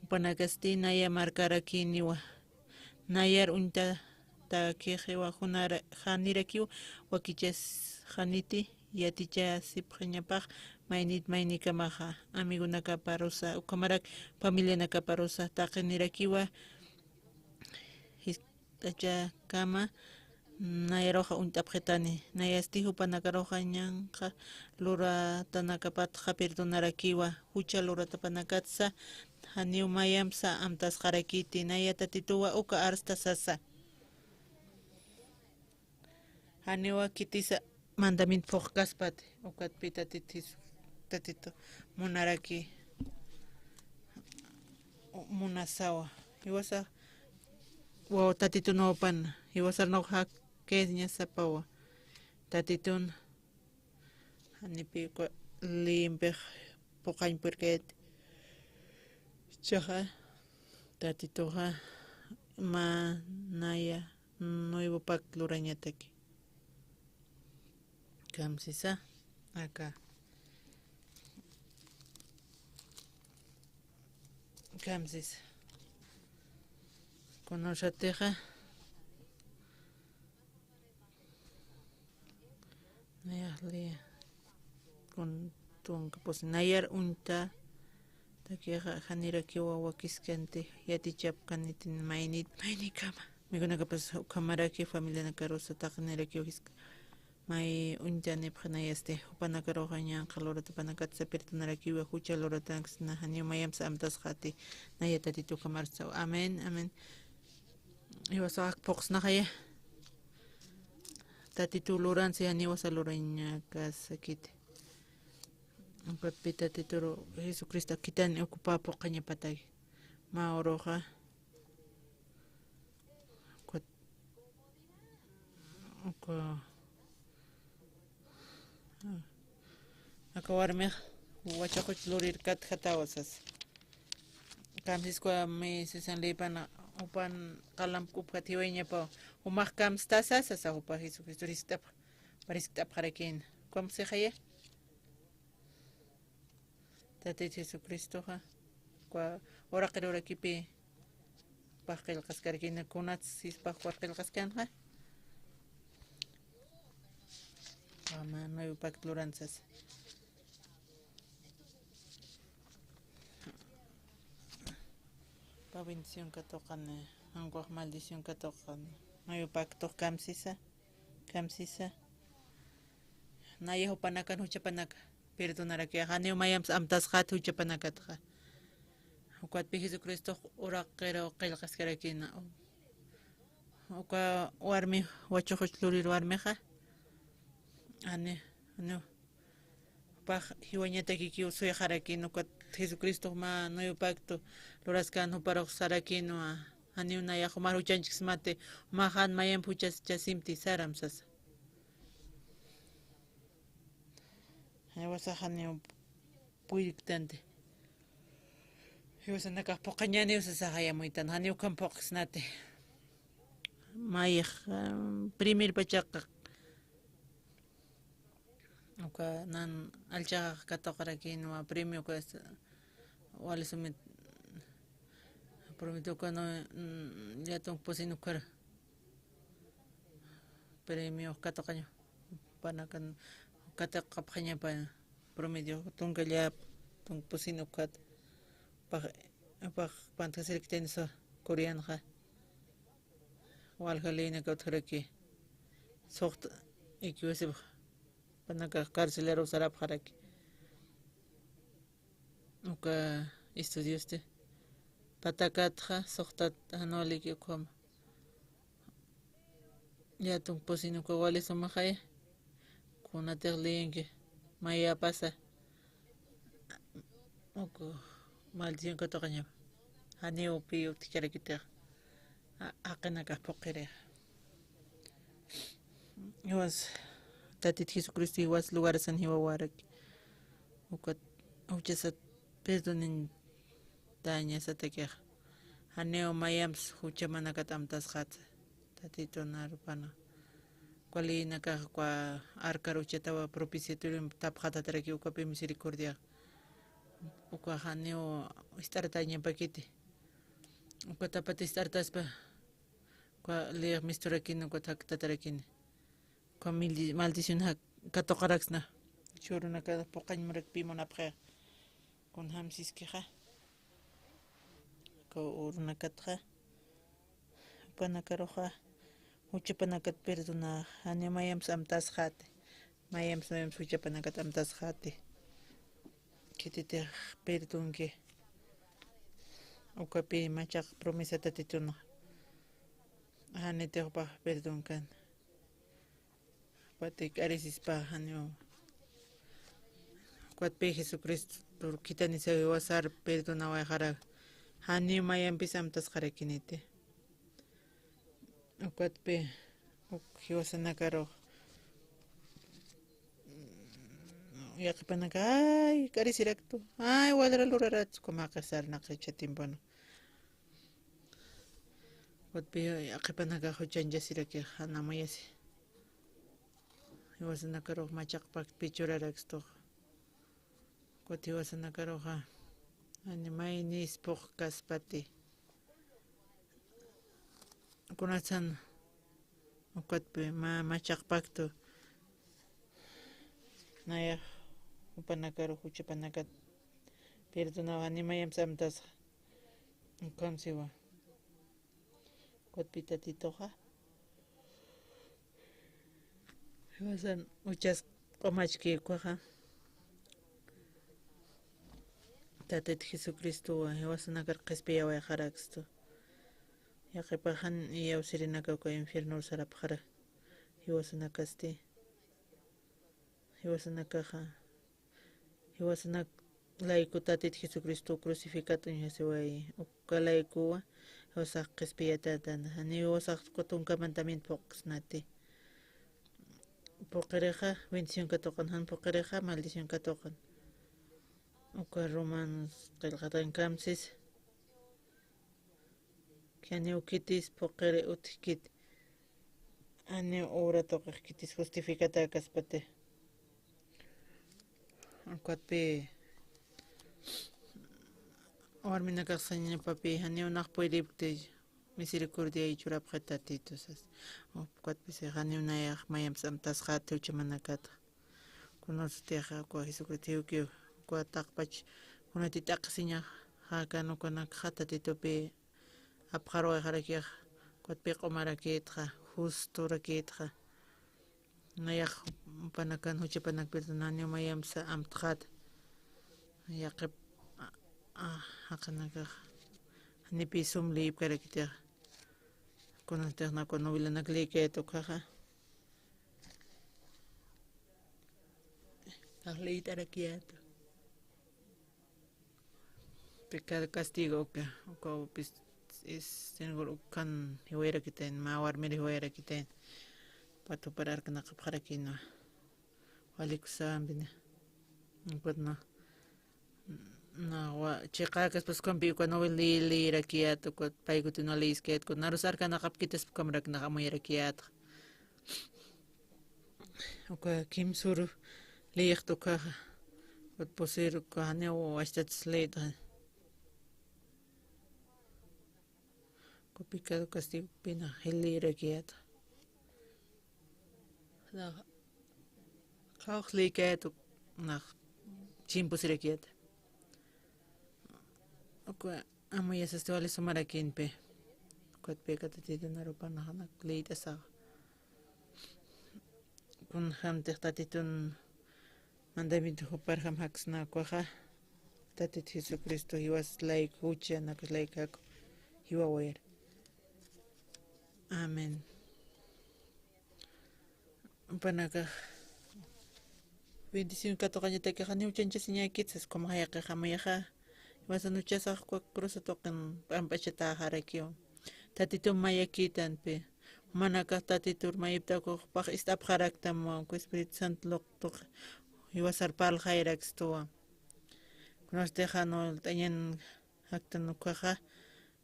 hupanakasti naya markarakiniwa nayar unta takiqiwa hunara hanirakiwa wakichas haniti yaticha sipqañapaq maynikamaqa amigunakaparusa ukamarak familianakaparusa taqinirakiwa histacha kama nayaroja untapjetani nayasti hupanakaroja ñanqa luratanakapatqa perdonarakiwa hucha luratapanakatsa haniw mayamsa amtasqarakiti nayata tituwa uka arsta sasa haniwa kitisa mandamiento foqkaspati ukatpi tatito munaraki munasawa iwasa wawa tatito nawpana iwasarnawqa kesña sapawa tatitun hanipi limpiq puqañpurkayta chaqa tatituqa manaya nuevo pacto lurañataki kamsisa acá kamsis conocerteja nayaqli con tunka pues nayar unta takiqa hanirakiwa wakiskante yatichapkanitin maynikama mikunakapas ukamaraki familianakarusa taqnirakiwa hiska may untanipqa nayasti hupanakaruqa ñanqa luratapanakatsa perdonarakiwa hucha luratanksna haniw mayamsa amtasqati nayata titukamarsa amén amén iwasaqa puqsnaqaya tatitu luransi haniwasa lurañakasakiti Papita tituro Jesucristo kitani ocupa poqaña patay mauroja akawarmiq wachaquch lurirkat hatawasas kamsiskua mesesan lipana upan qalamk'upqa tiwayñapa umaq kamstasas sasa upa Jesucristo riskitap qarakin kamsiqaya Tati Jesucristoqa uraqi rurakipi paqillqaskarkina kunats sispaq warqillqaskanqa nuevo pacto luranzas pa bendición katoqan anguaq maldición katoqan nuevo pacto kamsisa naya hupanakan huchapanaka perdonaraki haniw mayams amtasqat huchapanakatqa ukatpi Jesucristo uraqiro qillqaskarakina uka warmi wachuquch lurir warmiqa ani paq hiwañataki suyaqarakin uka Jesucristo ma nuevo pacto luraskan huparuq sarakinu haniw nayaq umar huchanchik mate mahan mayam huchas chasimti saramsas Iwasa haniw puyiktante iwasa nakaq puqañani usasaqayamuytan haniw kan puqsnate mayaq primer pachaqa uka nan alchaqa katoqarakinuwa premio wala sumit prometió cuando ya ton posinukar premio katoqaño panakan kataqapqaña pa promedio tunkalla pusino kat pa pantasilkten sa koreanha walhalina kautraki soqt ikiwasib panaka carcelero sarap haraki uka estudiaste patakatja soqtat anualiki kom ya tung posino ko wali sumakaya kuna terlinki maya pasa uko maldición ko tokaña haneo pio tikarakita aqana ka poqere was tatit Jesucristo was lugares en hiwawarak uka uchasat perdonin daña satakya haneo mayams huchamana katamtas khat tatito narpana kwali naka kwa arkaru chetawa propiciatorio tapjata taraki ukape misericordia uka haneo startaña paquete uka tapate startaspa kwa le mistorakino kwa taktatarakin kwa maldición katokaraxna churuna ka poqañ marak pimona pre con hamsis kija ko urna katja panakaroja uchapanakat perdona hani mayam samtas khate mayam uchapanakat amtas khate kitite perdonke ukapi machaq promesa tatituna hani tepa perdonkan patik arisispa hani kuatpe Jesucristo por kitani se wasar perdona wa jara hani mayam pisamtas kharakinite kuatpe hiwasanakaro yaqipanaka ay karisiraktu ay wadra lurarat como akasar naqecha timpano kuatpe yaqipanaka huchanjasiraki hanamayasi hiwasanakaro machaqpak pichuraraksto kuat hiwasanakaro ha animay nispoq kaspati kunatsan ukatpe machaqpaktu naya upanakaru huchapanakat perdona animayam samtas kamsiwa kuatpita titoja wasan uchas qomachki kwaja tatet Jesucristo wasanakar qespiya wa jaraksto yaqipajan yawsirinaka ko infierno sarapjara hiwasanakaste hiwasanakaja hiwasanak laiku tatit Jesucristo crucificado yasiway ukalaikuwa wasaq qespiyatatan hani wasaq qutunkaman también poqsnati poqereja bendición katoqan han poqereja maldición katoqan uka romanos qillqatan kamsis Kani ukitis poqere utkit ani ora toqkitis justificata kaspate kuatpe warmina kaqsaña papi hani unaq puydipte misericordia y churapqatatitusas kuatpe se hani unayaq mayam samtas qati uchamanakat kunositeqa kwa Jesucristo kyo kwa taqpach kunatitaqsiña hakano kana khatatitopi apqaro harakiq kuatpi qomarakitqa justo rakitqa nayaq panakan huchapanak perdonani mayamsa amtqat yaqip haqanakaq nipi sumlip karakitaq kunataqna kunovilanak liketuqaqa aqliytarakiatu pecado castigo ka es tengo kan hiwera kiten ma warmiri hiwera kiten patu parar kana qapharakina walikusan no wa chiqakas pues compi cuando li rakiat ko paigutu no lisket ko narusar kana qapkitas kamrak na amoy rakiat ko kim sur liiqtu ka ko posir ko haneo hasta sleda picado castigo pena helira quieta na kauxliket na chimpusirakiet. Okwa amoy esas te vale sumarakin pe. Kwat pe katatito na ropa na late asa. Kun ham te tatitun mandamit hupar ham haks na kwaha. Tatit Jesucristo, he was like hucha na like he was aware. Amen. Panaka bendición katokaña te que hani uchancha siña kitsas como haya que jamayaja. Was an uchasa kwa cruza token ampachata harakio. Tatito maya kitan pe. Manaka tatitur mayipta ko pak istap harakta mo ko Espíritu Santo lok tok. He was arpal hairax toa. Nos dejano tañen actan no caja.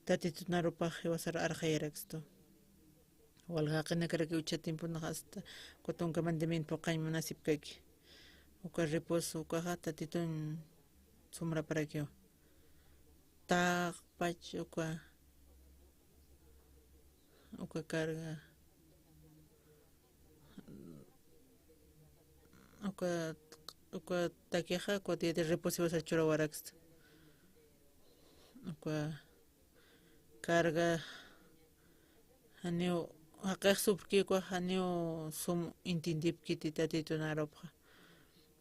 Tatito narupa he was arhairax to. Walga kena kara que ucha tiempo no hasta. Kotong kamandemin po kain munasip kaki. Uka reposo caja tatito sombra para kyo. Tak pach uka carga uka takeja kwa de reposo vas a chora warax uka carga haneo hakak subki kwa haneo sum intindip kiti tatito naropha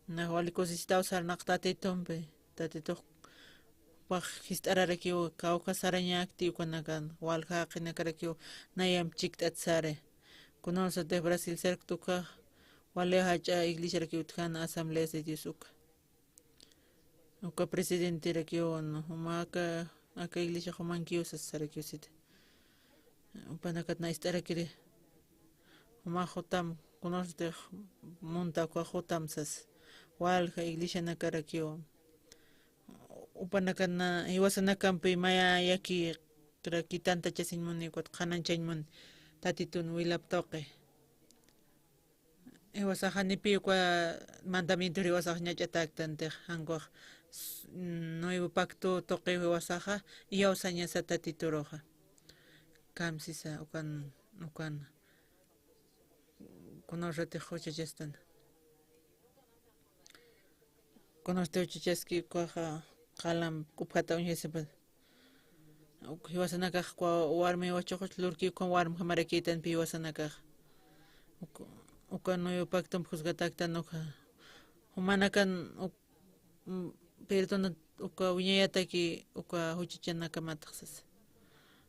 na wali cosista usar naqtatito pe tatito Pag histararakiyo kauka saranyakti ukanakan walha kinakarakiyo nayam chikt at sare. Kuno sa de Brasil serktuka wale hacha iglesia rakiyo tkan asamblea de Dios uka presidente rakiyo no humaka aka iglesia humankiyo sa sarakiyo sit. Upanakat na istarakiri huma hotam kuno sa de monta kwa hotam sas walha iglesia nakarakiyo upanakan na iwasanakan pe maya yaki trakitanta chasin muni kwat kanan chain mun tatitun wilap toke iwasahani pi kwa mandamiento iwasahnya chatak tante hangwa nuevo pacto toke iwasaha iyausanya sa tatituroja kamsisa ukan konorete hocha chestan konorte chicheski kwaha kalam kupata unyeseba hiwasanaka kwa warme wachoch lurki kwa warm hamarakitan pi hiwasanaka uka no pactum juzgatakta noka humanakan perdona uka unyayataki uka huchichanaka mataxas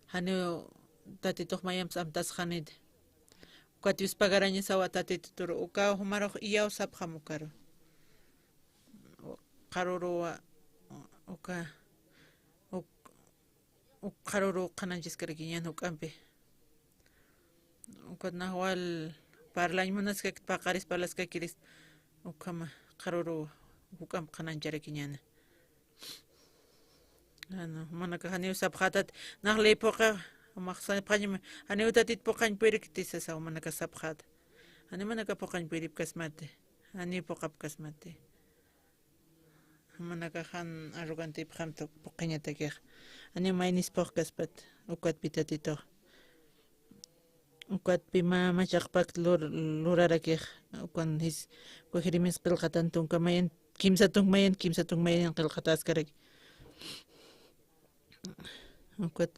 haneo tatitoh mayam samtas hanid uka tius pagaraña sawa tatituro uka humaro iyaw saphamukaro qaroro uka qaroro qananchis karkiñan ukampe uka nahwal parlañ munaska paqaris palaska kiris ukama qaroro ukam qanancharakiñana ano manaka haneu saphatat nahle poqa maqsa qañim haneu tatit poqañ periktis sa manaka saphat haneu manaka poqañ perip kasmate haneu poqap kasmate manaka han arrogante phamto poqeñata que ani mainis porcaspat ukat pitatito ukat pima machaqpak lurarake ukan his cohirimis qilqatan tunkamayan kimsatun mayan qilqatas karak ukat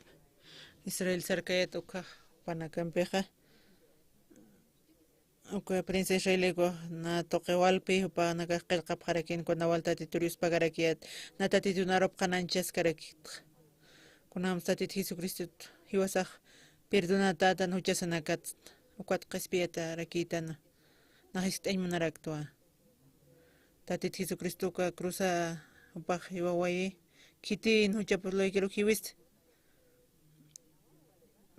Israel sarkayat uka panakampeja uka princesa Israelego na toqewalpi upa naqaqilqap qarakin kunawal tatiturius pagarakiat na tatitunarop qananchas karakit kunam tatit Jesucristo hiwasaq perdonatatan huchasanakat ukat qespiata rakitan naqistaymunaraktua tatit Jesucristo ka cruza upaq hiwawayi kitin huchapusloykiro hiwis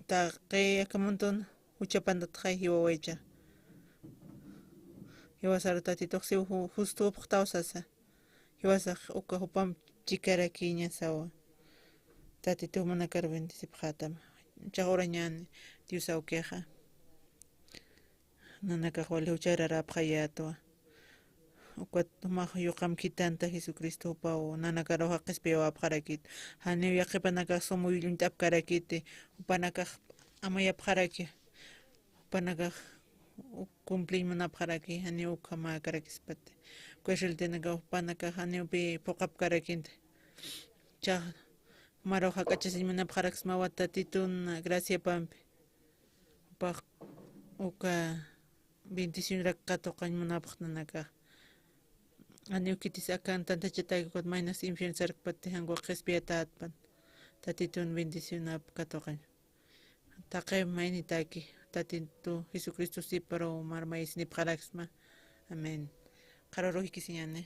taqe akamontun huchapantatqay hiwawaycha hiwasar tatitoqsi justo upqtawsasa hiwasaq uka hupam chikarakiña sawa tatito manakar bendisip khatam chagorañan Dios auqueja nanaka wale ucharara phayato ukat mah yuqam kitanta Jesucristo pao nanaka roja qespeo apharakit hani yaqipanaka somuyuntap karakite upanaka amaya pharaki upanaka cumplir manapjaraki aniu kama karakispate kueshel tenaga panaka aniu pi pokap karakinte cha maro hakachasi manapjarax mawata titun gracia pampi pa uka bendición rakato kan manapjnanaka aniu kitis akan tanta chatay kot minus influencer pati hangwa respiatat pan tatitun bendición ap katokan taqe mainitaki tatintu Jesucristo sí pero marmais ni paraxma amén qaroro hikisiñane